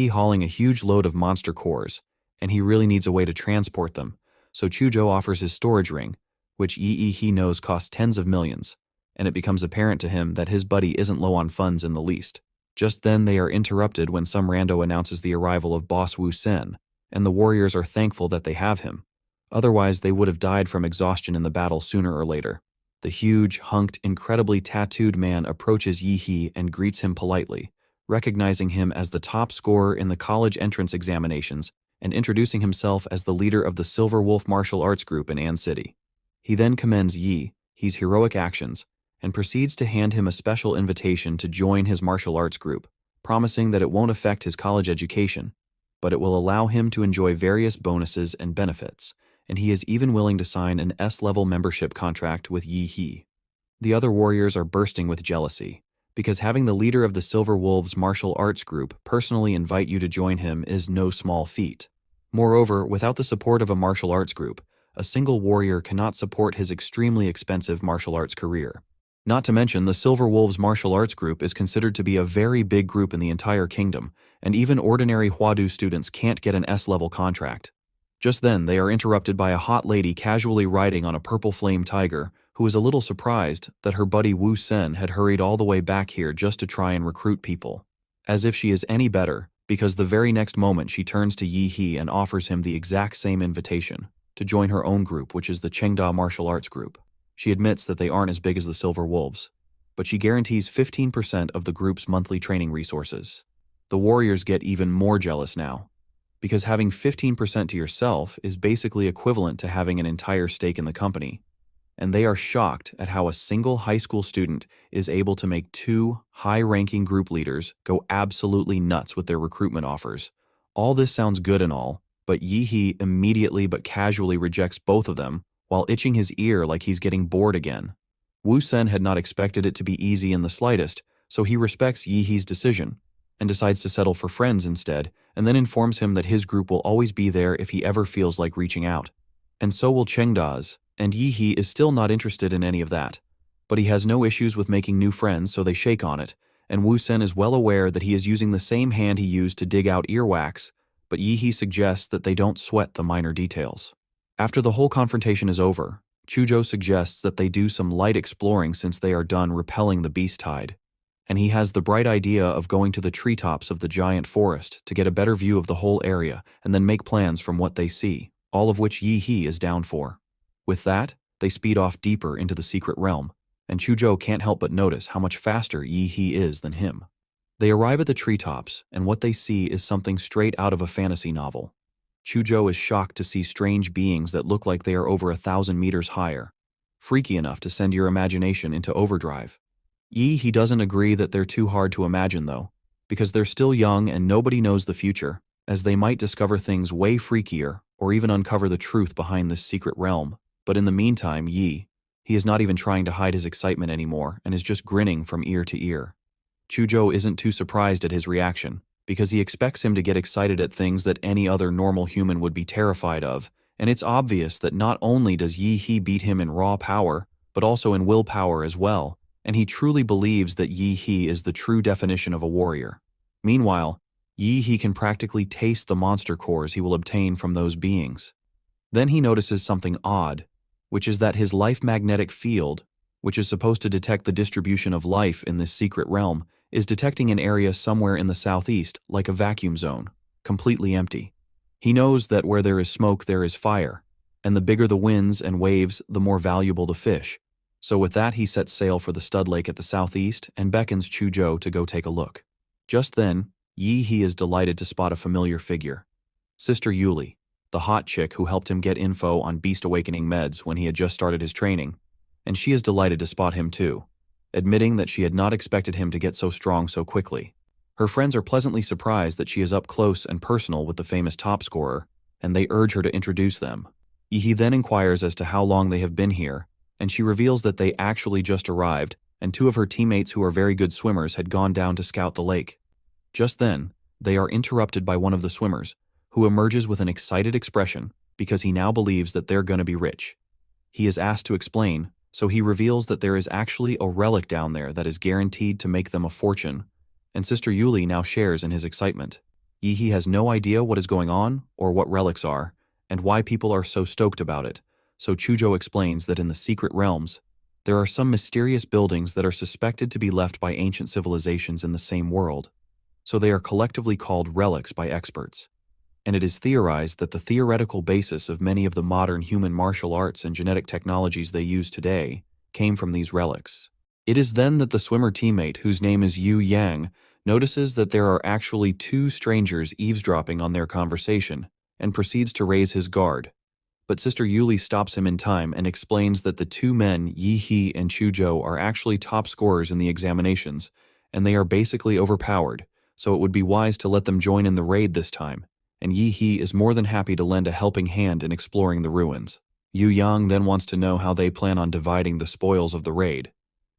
hauling a huge load of monster cores, and he really needs a way to transport them, so Chuzhou offers his storage ring, which he knows costs tens of millions, and it becomes apparent to him that his buddy isn't low on funds in the least. Just then they are interrupted when some rando announces the arrival of Boss Wu Sen, and the warriors are thankful that they have him. Otherwise, they would have died from exhaustion in the battle sooner or later. The huge, hunked, incredibly tattooed man approaches Yi He and greets him politely, recognizing him as the top scorer in the college entrance examinations and introducing himself as the leader of the Silver Wolf martial arts group in An City. He then commends Yi's heroic actions and proceeds to hand him a special invitation to join his martial arts group, promising that it won't affect his college education, but it will allow him to enjoy various bonuses and benefits, and he is even willing to sign an S-level membership contract with Yi He. The other warriors are bursting with jealousy, because having the leader of the Silver Wolves martial arts group personally invite you to join him is no small feat. Moreover, without the support of a martial arts group, a single warrior cannot support his extremely expensive martial arts career. Not to mention, the Silver Wolves martial arts group is considered to be a very big group in the entire kingdom, and even ordinary Huadu students can't get an S-level contract. Just then, they are interrupted by a hot lady casually riding on a purple flame tiger, who is a little surprised that her buddy Wu Sen had hurried all the way back here just to try and recruit people. As if she is any better, because the very next moment she turns to Yi He and offers him the exact same invitation to join her own group, which is the Chengda martial arts group. She admits that they aren't as big as the Silver Wolves, but she guarantees 15% of the group's monthly training resources. The warriors get even more jealous now, because having 15% to yourself is basically equivalent to having an entire stake in the company, and they are shocked at how a single high school student is able to make 2 high-ranking group leaders go absolutely nuts with their recruitment offers. All this sounds good and all, but Yi He immediately but casually rejects both of them while itching his ear like he's getting bored again. Wu Sen had not expected it to be easy in the slightest, so he respects Yi He's decision and decides to settle for friends instead, and then informs him that his group will always be there if he ever feels like reaching out. And so will Chengda's, and Yi He is still not interested in any of that. But he has no issues with making new friends, so they shake on it, and Wu Sen is well aware that he is using the same hand he used to dig out earwax, but Yi He suggests that they don't sweat the minor details. After the whole confrontation is over, Chuzhou suggests that they do some light exploring since they are done repelling the beast tide, and he has the bright idea of going to the treetops of the giant forest to get a better view of the whole area and then make plans from what they see, all of which Yi He is down for. With that, they speed off deeper into the secret realm, and Chuzhou can't help but notice how much faster Yi He is than him. They arrive at the treetops, and what they see is something straight out of a fantasy novel. Chuzhou is shocked to see strange beings that look like they are over 1,000 meters higher, freaky enough to send your imagination into overdrive. Yi He doesn't agree that they're too hard to imagine though, because they're still young and nobody knows the future, as they might discover things way freakier or even uncover the truth behind this secret realm. But in the meantime, he is not even trying to hide his excitement anymore and is just grinning from ear to ear. Chuzhou isn't too surprised at his reaction, because he expects him to get excited at things that any other normal human would be terrified of, and it's obvious that not only does Yi He beat him in raw power, but also in willpower as well, and he truly believes that Yi He is the true definition of a warrior. Meanwhile, Yi He can practically taste the monster cores he will obtain from those beings. Then he notices something odd, which is that his life magnetic field, which is supposed to detect the distribution of life in this secret realm, is detecting an area somewhere in the southeast, like a vacuum zone, completely empty. He knows that where there is smoke there is fire, and the bigger the winds and waves, the more valuable the fish. So with that he sets sail for the stud lake at the southeast and beckons Chuzhou to go take a look. Just then, Yi He is delighted to spot a familiar figure. Sister Yuli, the hot chick who helped him get info on Beast Awakening meds when he had just started his training, and she is delighted to spot him too, admitting that she had not expected him to get so strong so quickly. Her friends are pleasantly surprised that she is up close and personal with the famous top scorer, and they urge her to introduce them. He then inquires as to how long they have been here, and she reveals that they actually just arrived, and two of her teammates who are very good swimmers had gone down to scout the lake. Just then, they are interrupted by one of the swimmers, who emerges with an excited expression because he now believes that they're going to be rich. He is asked to explain, so he reveals that there is actually a relic down there that is guaranteed to make them a fortune, and Sister Yuli now shares in his excitement. Yi He has no idea what is going on or what relics are, and why people are so stoked about it, so Chuzhou explains that in the secret realms, there are some mysterious buildings that are suspected to be left by ancient civilizations in the same world, so they are collectively called relics by experts. And it is theorized that the theoretical basis of many of the modern human martial arts and genetic technologies they use today came from these relics. It is then that the swimmer teammate, whose name is Yu Yang, notices that there are actually two strangers eavesdropping on their conversation and proceeds to raise his guard. But Sister Yuli stops him in time and explains that the two men, Yi He and Chuzhou, are actually top scorers in the examinations, and they are basically overpowered, so it would be wise to let them join in the raid this time, and Yi He is more than happy to lend a helping hand in exploring the ruins. Yu Yang then wants to know how they plan on dividing the spoils of the raid,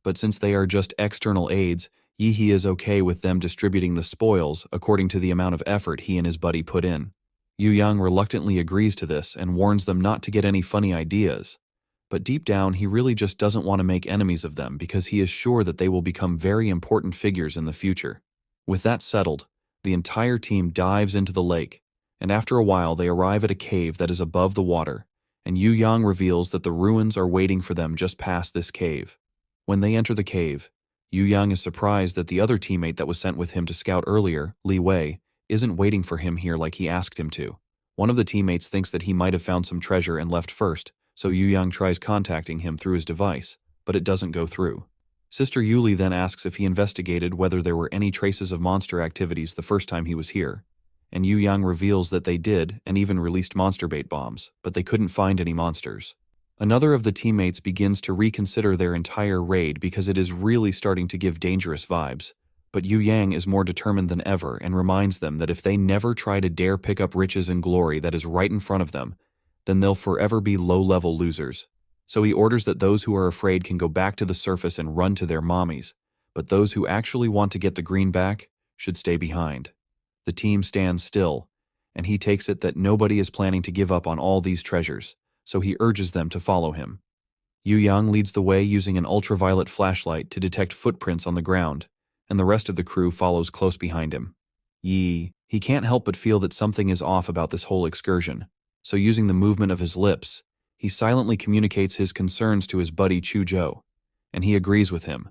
but since they are just external aids, Yi He is okay with them distributing the spoils according to the amount of effort he and his buddy put in. Yu Yang reluctantly agrees to this and warns them not to get any funny ideas, but deep down he really just doesn't want to make enemies of them because he is sure that they will become very important figures in the future. With that settled, the entire team dives into the lake, and after a while they arrive at a cave that is above the water, and Yu Yang reveals that the ruins are waiting for them just past this cave. When they enter the cave, Yu Yang is surprised that the other teammate that was sent with him to scout earlier, Li Wei, isn't waiting for him here like he asked him to. One of the teammates thinks that he might have found some treasure and left first, so Yu Yang tries contacting him through his device, but it doesn't go through. Sister Yuli then asks if he investigated whether there were any traces of monster activities the first time he was here, and Yu Yang reveals that they did and even released monster bait bombs, but they couldn't find any monsters. Another of the teammates begins to reconsider their entire raid because it is really starting to give dangerous vibes, but Yu Yang is more determined than ever and reminds them that if they never try to dare pick up riches and glory that is right in front of them, then they'll forever be low-level losers. So he orders that those who are afraid can go back to the surface and run to their mommies, but those who actually want to get the green back should stay behind. The team stands still, and he takes it that nobody is planning to give up on all these treasures, so he urges them to follow him. Yu Yang leads the way using an ultraviolet flashlight to detect footprints on the ground, and the rest of the crew follows close behind him. He can't help but feel that something is off about this whole excursion, so using the movement of his lips, he silently communicates his concerns to his buddy Chujo, and he agrees with him,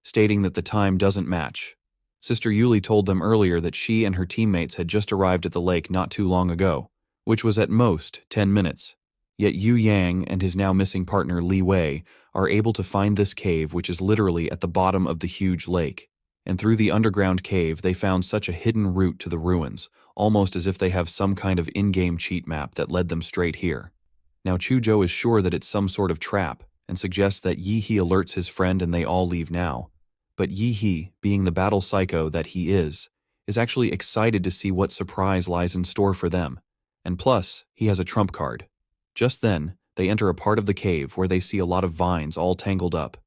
stating that the time doesn't match. Sister Yuli told them earlier that she and her teammates had just arrived at the lake not too long ago, which was at most 10 minutes. Yet Yu Yang and his now missing partner Li Wei are able to find this cave, which is literally at the bottom of the huge lake. And through the underground cave, they found such a hidden route to the ruins, almost as if they have some kind of in-game cheat map that led them straight here. Now Chujo is sure that it's some sort of trap, and suggests that Yi He alerts his friend and they all leave now. But Yi He, being the battle psycho that he is actually excited to see what surprise lies in store for them. And plus, he has a trump card. Just then, they enter a part of the cave where they see a lot of vines all tangled up.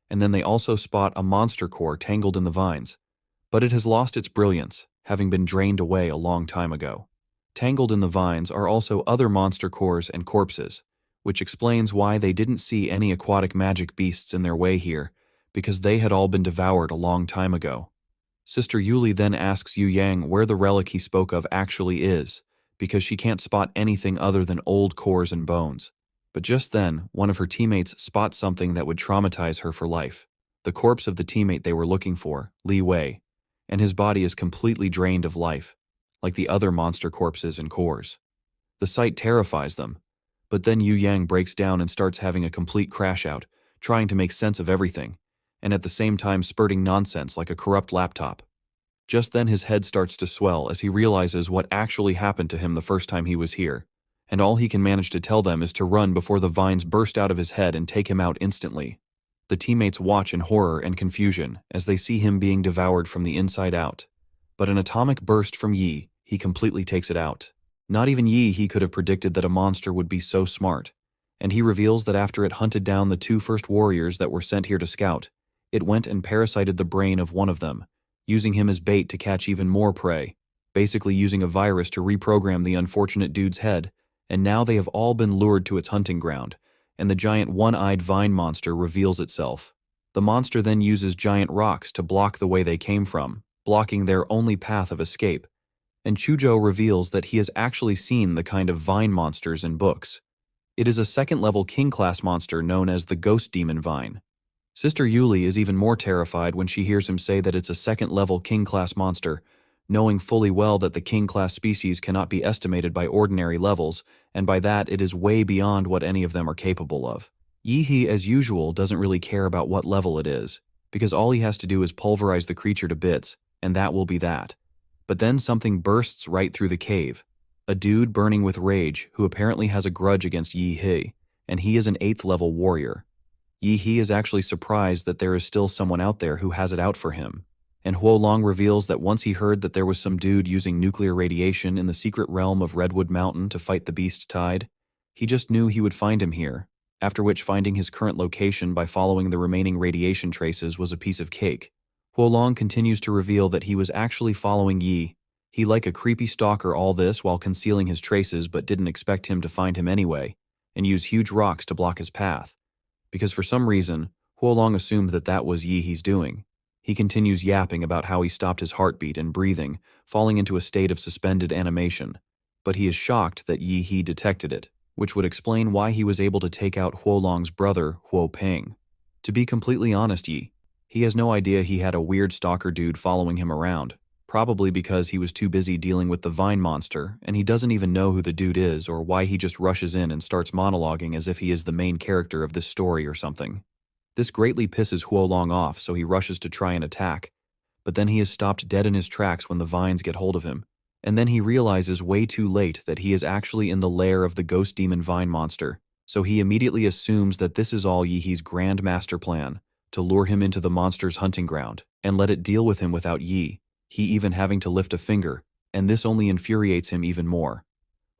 And then they also spot a monster core tangled in the vines. But it has lost its brilliance, having been drained away a long time ago. Tangled in the vines are also other monster cores and corpses, which explains why they didn't see any aquatic magic beasts in their way here, because they had all been devoured a long time ago. Sister Yuli then asks Yu Yang where the relic he spoke of actually is, because she can't spot anything other than old cores and bones. But just then, one of her teammates spots something that would traumatize her for life. The corpse of the teammate they were looking for, Li Wei, and his body is completely drained of life, like the other monster corpses and cores. The sight terrifies them, but then Yu Yang breaks down and starts having a complete crash out, trying to make sense of everything, and at the same time spurting nonsense like a corrupt laptop. Just then his head starts to swell as he realizes what actually happened to him the first time he was here, and all he can manage to tell them is to run before the vines burst out of his head and take him out instantly. The teammates watch in horror and confusion as they see him being devoured from the inside out. But an atomic burst from Yi, he completely takes it out. Not even Yi He could have predicted that a monster would be so smart, and he reveals that after it hunted down the two first warriors that were sent here to scout, it went and parasited the brain of one of them, using him as bait to catch even more prey, basically using a virus to reprogram the unfortunate dude's head, and now they have all been lured to its hunting ground, and the giant one-eyed vine monster reveals itself. The monster then uses giant rocks to block the way they came from, blocking their only path of escape, and Chujo reveals that he has actually seen the kind of vine monsters in books. It is a second-level king-class monster known as the Ghost Demon Vine. Sister Yuli is even more terrified when she hears him say that it's a second-level king-class monster, knowing fully well that the king-class species cannot be estimated by ordinary levels, and by that it is way beyond what any of them are capable of. Yi He, as usual, doesn't really care about what level it is, because all he has to do is pulverize the creature to bits, and that will be that. But then something bursts right through the cave. A dude burning with rage who apparently has a grudge against Yi He, and he is an 8th-level warrior. Yi He is actually surprised that there is still someone out there who has it out for him, and Huo Long reveals that once he heard that there was some dude using nuclear radiation in the secret realm of Redwood Mountain to fight the beast tide, he just knew he would find him here, after which finding his current location by following the remaining radiation traces was a piece of cake. Huo Long continues to reveal that he was actually following Yi. He like a creepy stalker all this while concealing his traces but didn't expect him to find him anyway, and use huge rocks to block his path. Because for some reason, Huo Long assumed that that was Yi He's doing. He continues yapping about how he stopped his heartbeat and breathing, falling into a state of suspended animation. But he is shocked that Yi He detected it, which would explain why he was able to take out Huo Long's brother, Huo Peng. To be completely honest, he has no idea he had a weird stalker dude following him around, probably because he was too busy dealing with the vine monster, and he doesn't even know who the dude is or why he just rushes in and starts monologuing as if he is the main character of this story or something. This greatly pisses Huo Long off, so he rushes to try and attack, but then he is stopped dead in his tracks when the vines get hold of him, and then he realizes way too late that he is actually in the lair of the Ghost Demon Vine monster, so he immediately assumes that this is all Yi He's grand master plan, to lure him into the monster's hunting ground, and let it deal with him without Yi, he even having to lift a finger, and this only infuriates him even more.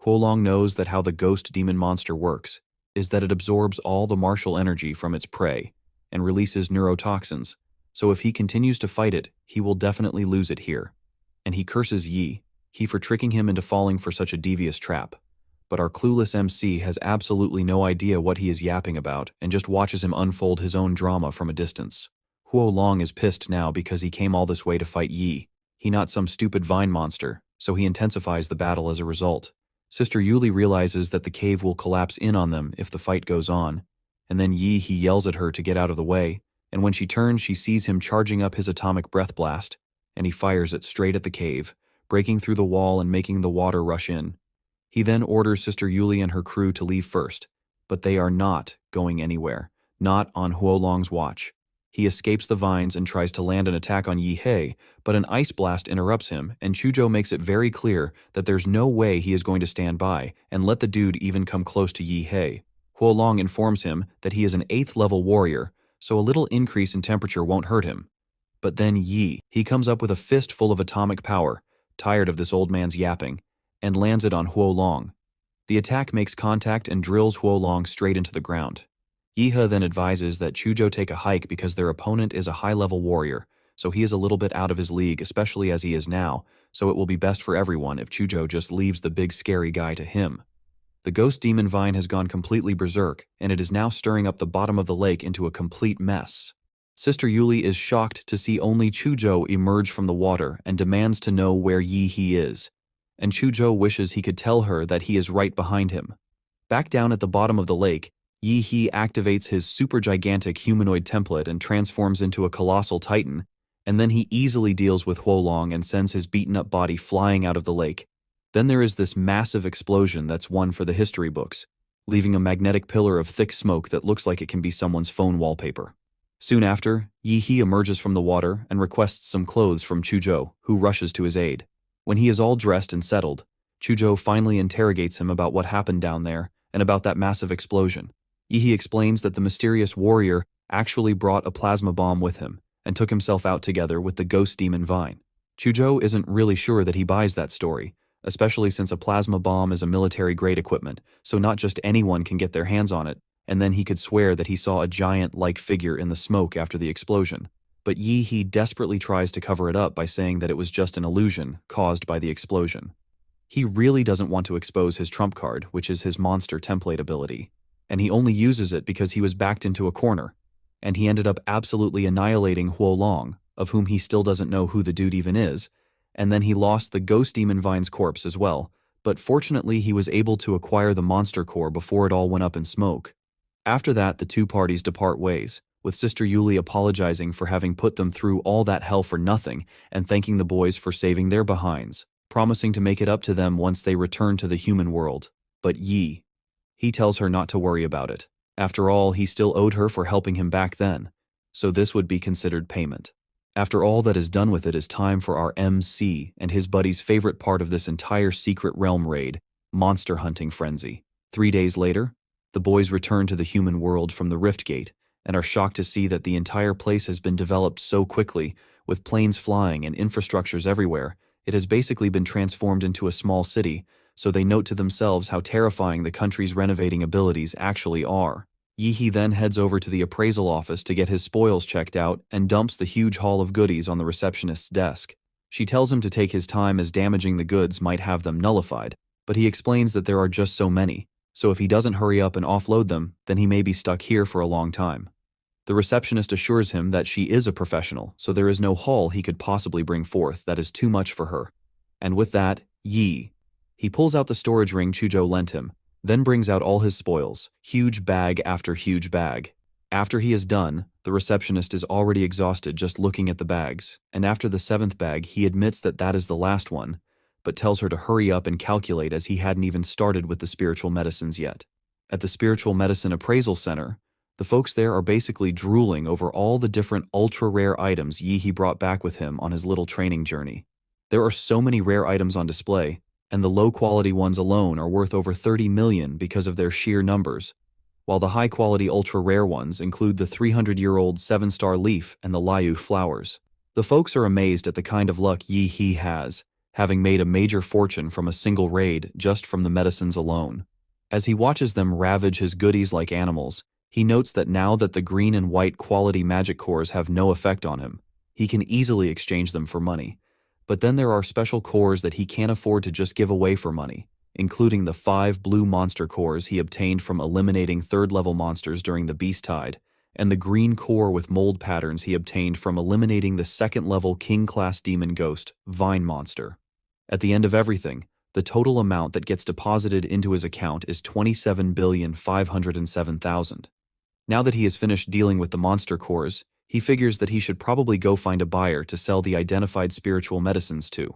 Huo Long knows that how the Ghost Demon monster works is that it absorbs all the martial energy from its prey, and releases neurotoxins, so if he continues to fight it, he will definitely lose it here. And he curses Yi, he for tricking him into falling for such a devious trap. But our clueless MC has absolutely no idea what he is yapping about and just watches him unfold his own drama from a distance. Huo Huo Long is pissed now because he came all this way to fight Yi. He not some stupid vine monster, so he intensifies the battle as a result. Sister Yuli realizes that the cave will collapse in on them if the fight goes on, and then he yells at her to get out of the way, and when she turns she sees him charging up his atomic breath blast, and he fires it straight at the cave, breaking through the wall and making the water rush in. He then orders Sister Yuli and her crew to leave first, but they are not going anywhere, not on Huo Long's watch. He escapes the vines and tries to land an attack on Yi He, but an ice blast interrupts him, and Chuzhou makes it very clear that there's no way he is going to stand by and let the dude even come close to Yi He. Huo Long informs him that he is an 8th level warrior, so a little increase in temperature won't hurt him. But then he comes up with a fist full of atomic power, tired of this old man's yapping, and lands it on Huo Long. The attack makes contact and drills Huo Long straight into the ground. Yihe then advises that Chuzhou take a hike because their opponent is a high-level warrior, so he is a little bit out of his league, especially as he is now, so it will be best for everyone if Chuzhou just leaves the big scary guy to him. The ghost demon vine has gone completely berserk, and it is now stirring up the bottom of the lake into a complete mess. Sister Yuli is shocked to see only Chuzhou emerge from the water and demands to know where Yi is, and Chuzhou wishes he could tell her that he is right behind him. Back down at the bottom of the lake, Yi activates his super gigantic humanoid template and transforms into a colossal titan, and then he easily deals with Huo Long and sends his beaten-up body flying out of the lake. Then there is this massive explosion that's one for the history books, leaving a magnetic pillar of thick smoke that looks like it can be someone's phone wallpaper. Soon after, Yi emerges from the water and requests some clothes from Chuzhou, who rushes to his aid. When he is all dressed and settled, Chuzhou finally interrogates him about what happened down there and about that massive explosion. Yi explains that the mysterious warrior actually brought a plasma bomb with him and took himself out together with the ghost demon vine. Chuzhou isn't really sure that he buys that story, especially since a plasma bomb is a military-grade equipment, so not just anyone can get their hands on it, and then he could swear that he saw a giant-like figure in the smoke after the explosion. But Yi desperately tries to cover it up by saying that it was just an illusion caused by the explosion. He really doesn't want to expose his trump card, which is his monster template ability, and he only uses it because he was backed into a corner, and he ended up absolutely annihilating Huo Long, of whom he still doesn't know who the dude even is, and then he lost the ghost demon vine's corpse as well, but fortunately he was able to acquire the monster core before it all went up in smoke. After that, the two parties depart ways, with Sister Yuli apologizing for having put them through all that hell for nothing and thanking the boys for saving their behinds, promising to make it up to them once they return to the human world. But he tells her not to worry about it. After all, he still owed her for helping him back then, so this would be considered payment. After all that is done with it is time for our MC and his buddy's favorite part of this entire secret realm raid, monster hunting frenzy. 3 days later, the boys return to the human world from the Rift Gate and are shocked to see that the entire place has been developed so quickly, with planes flying and infrastructures everywhere. It has basically been transformed into a small city, so they note to themselves how terrifying the country's renovating abilities actually are. Yi then heads over to the appraisal office to get his spoils checked out and dumps the huge haul of goodies on the receptionist's desk. She tells him to take his time as damaging the goods might have them nullified, but he explains that there are just so many, so if he doesn't hurry up and offload them, then he may be stuck here for a long time. The receptionist assures him that she is a professional, so there is no haul he could possibly bring forth that is too much for her. And with that, he pulls out the storage ring Chuzhou lent him, then brings out all his spoils, huge bag after huge bag. After he is done, the receptionist is already exhausted just looking at the bags, and after the 7th bag he admits that that is the last one, but tells her to hurry up and calculate as he hadn't even started with the spiritual medicines yet. At the Spiritual Medicine Appraisal Center, the folks there are basically drooling over all the different ultra-rare items Yi brought back with him on his little training journey. There are so many rare items on display, and the low-quality ones alone are worth over 30 million because of their sheer numbers, while the high-quality ultra-rare ones include the 300-year-old 7-star leaf and the Liu flowers. The folks are amazed at the kind of luck Yi has, having made a major fortune from a single raid just from the medicines alone. As he watches them ravage his goodies like animals, he notes that now that the green and white quality magic cores have no effect on him, he can easily exchange them for money. But then there are special cores that he can't afford to just give away for money, including the 5 blue monster cores he obtained from eliminating 3rd-level monsters during the Beast Tide, and the green core with mold patterns he obtained from eliminating the second-level king-class demon ghost, Vine Monster. At the end of everything, the total amount that gets deposited into his account is 27,507,000. Now that he has finished dealing with the monster cores, he figures that he should probably go find a buyer to sell the identified spiritual medicines to.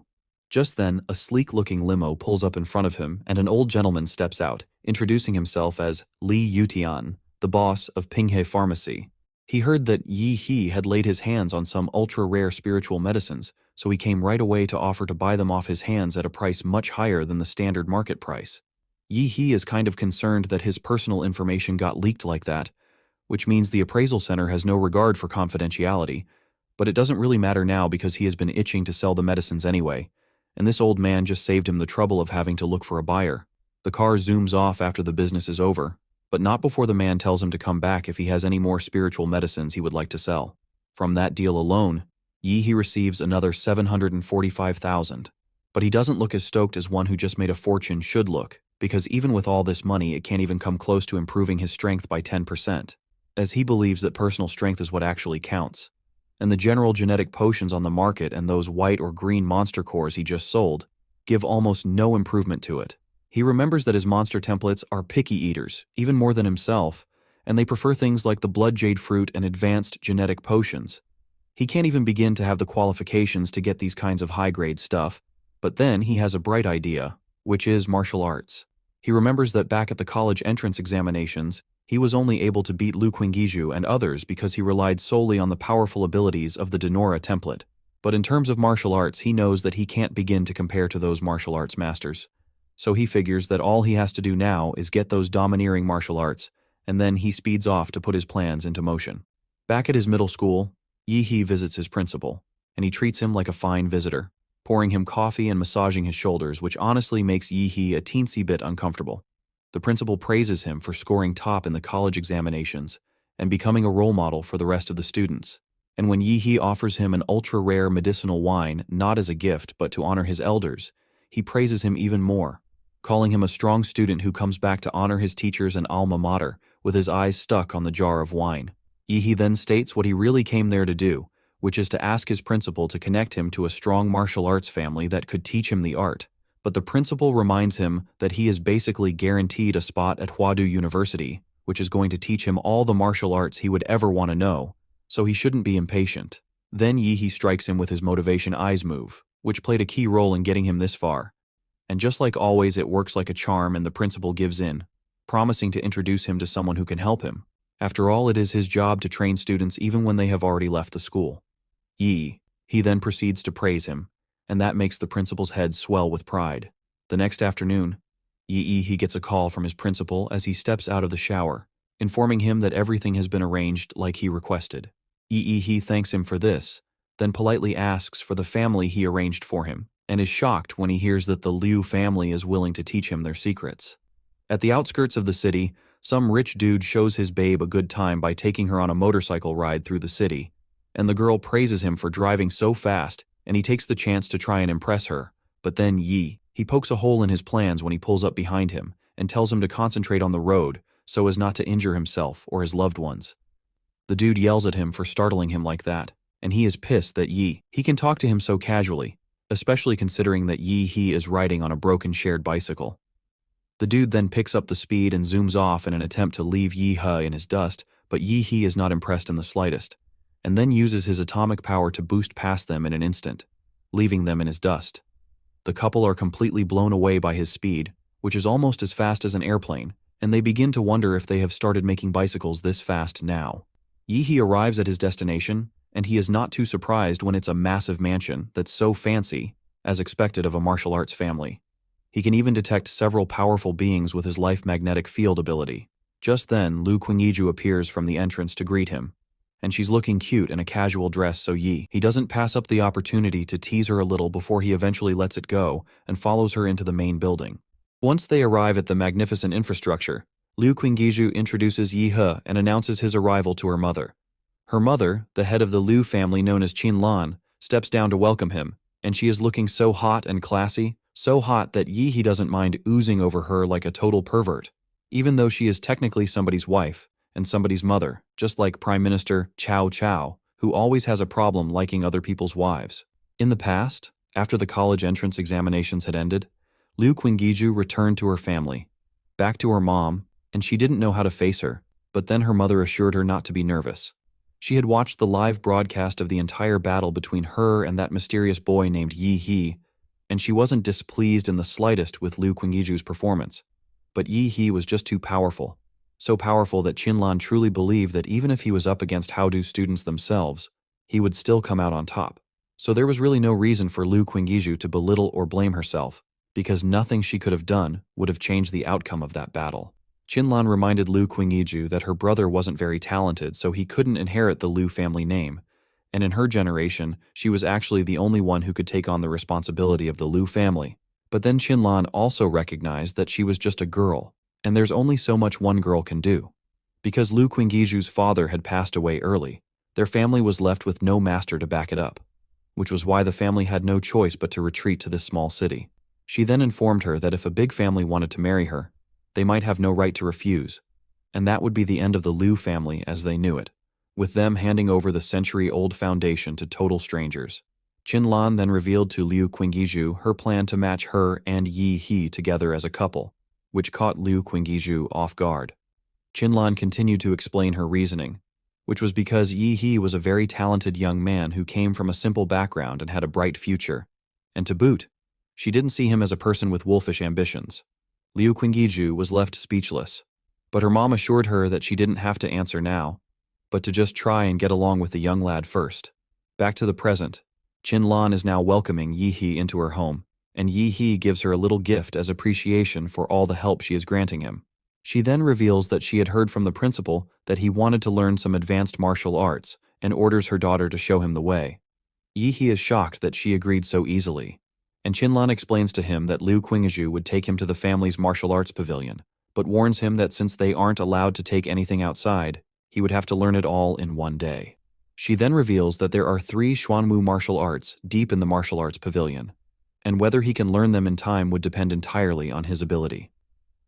Just then, a sleek-looking limo pulls up in front of him and an old gentleman steps out, introducing himself as Li Yutian, the boss of Pinghe Pharmacy. He heard that Yi He had laid his hands on some ultra-rare spiritual medicines, so he came right away to offer to buy them off his hands at a price much higher than the standard market price. Yi He is kind of concerned that his personal information got leaked like that, which means the appraisal center has no regard for confidentiality, but it doesn't really matter now because he has been itching to sell the medicines anyway, and this old man just saved him the trouble of having to look for a buyer. The car zooms off after the business is over, but not before the man tells him to come back if he has any more spiritual medicines he would like to sell. From that deal alone, Yi He receives another 745,000. But he doesn't look as stoked as one who just made a fortune should look, because even with all this money it can't even come close to improving his strength by 10%, as he believes that personal strength is what actually counts. And the general genetic potions on the market and those white or green monster cores he just sold give almost no improvement to it. He remembers that his monster templates are picky eaters, even more than himself, and they prefer things like the blood jade fruit and advanced genetic potions. He can't even begin to have the qualifications to get these kinds of high-grade stuff, but then he has a bright idea, which is martial arts. He remembers that back at the college entrance examinations, he was only able to beat Lu Qinggiju and others because he relied solely on the powerful abilities of the Denora template. But in terms of martial arts, he knows that he can't begin to compare to those martial arts masters. So he figures that all he has to do now is get those domineering martial arts, and then he speeds off to put his plans into motion. Back at his middle school, Yi He visits his principal, and he treats him like a fine visitor, pouring him coffee and massaging his shoulders, which honestly makes Yi He a teensy bit uncomfortable. The principal praises him for scoring top in the college examinations and becoming a role model for the rest of the students. And when Yi He offers him an ultra-rare medicinal wine, not as a gift but to honor his elders, he praises him even more, calling him a strong student who comes back to honor his teachers and alma mater, with his eyes stuck on the jar of wine. Yi He then states what he really came there to do, which is to ask his principal to connect him to a strong martial arts family that could teach him the art. But the principal reminds him that he is basically guaranteed a spot at Huadu University, which is going to teach him all the martial arts he would ever want to know, so he shouldn't be impatient. Then Yi He strikes him with his motivation eyes move, which played a key role in getting him this far. And just like always, it works like a charm and the principal gives in, promising to introduce him to someone who can help him. After all, it is his job to train students even when they have already left the school. He then proceeds to praise him, and that makes the principal's head swell with pride. The next afternoon, He gets a call from his principal as he steps out of the shower, informing him that everything has been arranged like he requested. He thanks him for this, then politely asks for the family he arranged for him, and is shocked when he hears that the Liu family is willing to teach him their secrets. At the outskirts of the city, some rich dude shows his babe a good time by taking her on a motorcycle ride through the city, and the girl praises him for driving so fast, and he takes the chance to try and impress her. But then he pokes a hole in his plans when he pulls up behind him and tells him to concentrate on the road so as not to injure himself or his loved ones. The dude yells at him for startling him like that, and he is pissed that he can talk to him so casually, especially considering that he is riding on a broken shared bicycle. The dude then picks up the speed and zooms off in an attempt to leave Yi He in his dust, but Yi is not impressed in the slightest, and then uses his atomic power to boost past them in an instant, leaving them in his dust. The couple are completely blown away by his speed, which is almost as fast as an airplane, and they begin to wonder if they have started making bicycles this fast now. Yi arrives at his destination, and he is not too surprised when it's a massive mansion that's so fancy, as expected of a martial arts family. He can even detect several powerful beings with his life magnetic field ability. Just then, Lu Qinggiju appears from the entrance to greet him, and she's looking cute in a casual dress, so he doesn't pass up the opportunity to tease her a little before he eventually lets it go and follows her into the main building. Once they arrive at the magnificent infrastructure, Lu Qinggiju introduces Yi He and announces his arrival to her mother. Her mother, the head of the Liu family known as Qin Lan, steps down to welcome him, and she is looking so hot and classy, so hot that Yi doesn't mind oozing over her like a total pervert, even though she is technically somebody's wife, and somebody's mother, just like Prime Minister Chow Chow, who always has a problem liking other people's wives. In the past, after the college entrance examinations had ended, Liu Qingiju returned to her family, back to her mom, and she didn't know how to face her, but then her mother assured her not to be nervous. She had watched the live broadcast of the entire battle between her and that mysterious boy named Yi He, and she wasn't displeased in the slightest with Liu Qingju's performance. But Yi He was just too powerful, so powerful that Qinlan truly believed that even if he was up against Haodu students themselves, he would still come out on top. So there was really no reason for Liu Qingju to belittle or blame herself, because nothing she could have done would have changed the outcome of that battle. Qinlan reminded Liu Qingju that her brother wasn't very talented, so he couldn't inherit the Liu family name, and in her generation, she was actually the only one who could take on the responsibility of the Liu family. But then Qinlan also recognized that she was just a girl, and there's only so much one girl can do. Because Liu Qingju's father had passed away early, their family was left with no master to back it up, which was why the family had no choice but to retreat to this small city. She then informed her that if a big family wanted to marry her, they might have no right to refuse, and that would be the end of the Liu family as they knew it, with them handing over the century-old foundation to total strangers. Qinlan then revealed to Liu Qingju her plan to match her and Yi He together as a couple, which caught Liu Qingju off guard. Qinlan continued to explain her reasoning, which was because Yi He was a very talented young man who came from a simple background and had a bright future, and to boot, she didn't see him as a person with wolfish ambitions. Liu Qingju was left speechless, but her mom assured her that she didn't have to answer now, but to just try and get along with the young lad first. Back to the present, Qinlan is now welcoming Yi He into her home, and Yi He gives her a little gift as appreciation for all the help she is granting him. She then reveals that she had heard from the principal that he wanted to learn some advanced martial arts and orders her daughter to show him the way. Yi He is shocked that she agreed so easily, and Qinlan explains to him that Liu Qingju would take him to the family's martial arts pavilion, but warns him that since they aren't allowed to take anything outside, he would have to learn it all in one day. She then reveals that there are 3 Xuanwu martial arts deep in the martial arts pavilion, and whether he can learn them in time would depend entirely on his ability.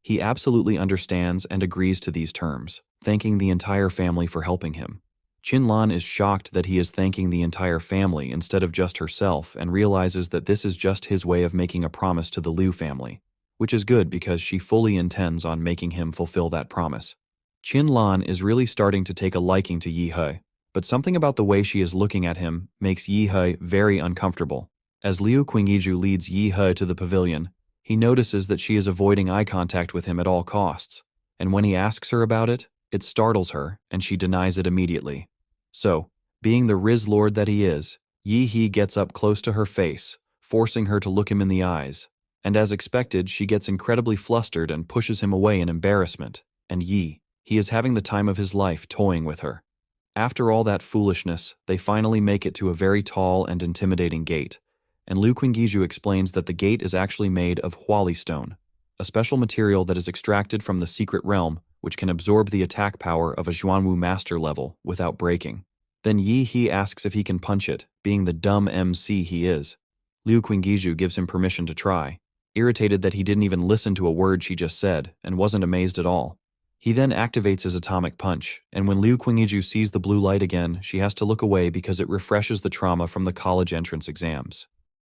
He absolutely understands and agrees to these terms, thanking the entire family for helping him. Qinlan is shocked that he is thanking the entire family instead of just herself and realizes that this is just his way of making a promise to the Liu family, which is good because she fully intends on making him fulfill that promise. Qinlan is really starting to take a liking to Yi He, but something about the way she is looking at him makes Yi He very uncomfortable. As Liu Qingju leads Yi He to the pavilion, he notices that she is avoiding eye contact with him at all costs, and when he asks her about it, it startles her and she denies it immediately. So, being the Riz Lord that he is, Yi He gets up close to her face, forcing her to look him in the eyes, and as expected, she gets incredibly flustered and pushes him away in embarrassment, and he is having the time of his life toying with her. After all that foolishness, they finally make it to a very tall and intimidating gate, and Liu Qingju explains that the gate is actually made of huali stone, a special material that is extracted from the secret realm which can absorb the attack power of a Xuanwu master level without breaking. Then Yi He asks if he can punch it, being the dumb MC he is. Liu Qingju gives him permission to try, irritated that he didn't even listen to a word she just said and wasn't amazed at all. He then activates his atomic punch, and when Liu Qingju sees the blue light again, she has to look away because it refreshes the trauma from the college entrance exams.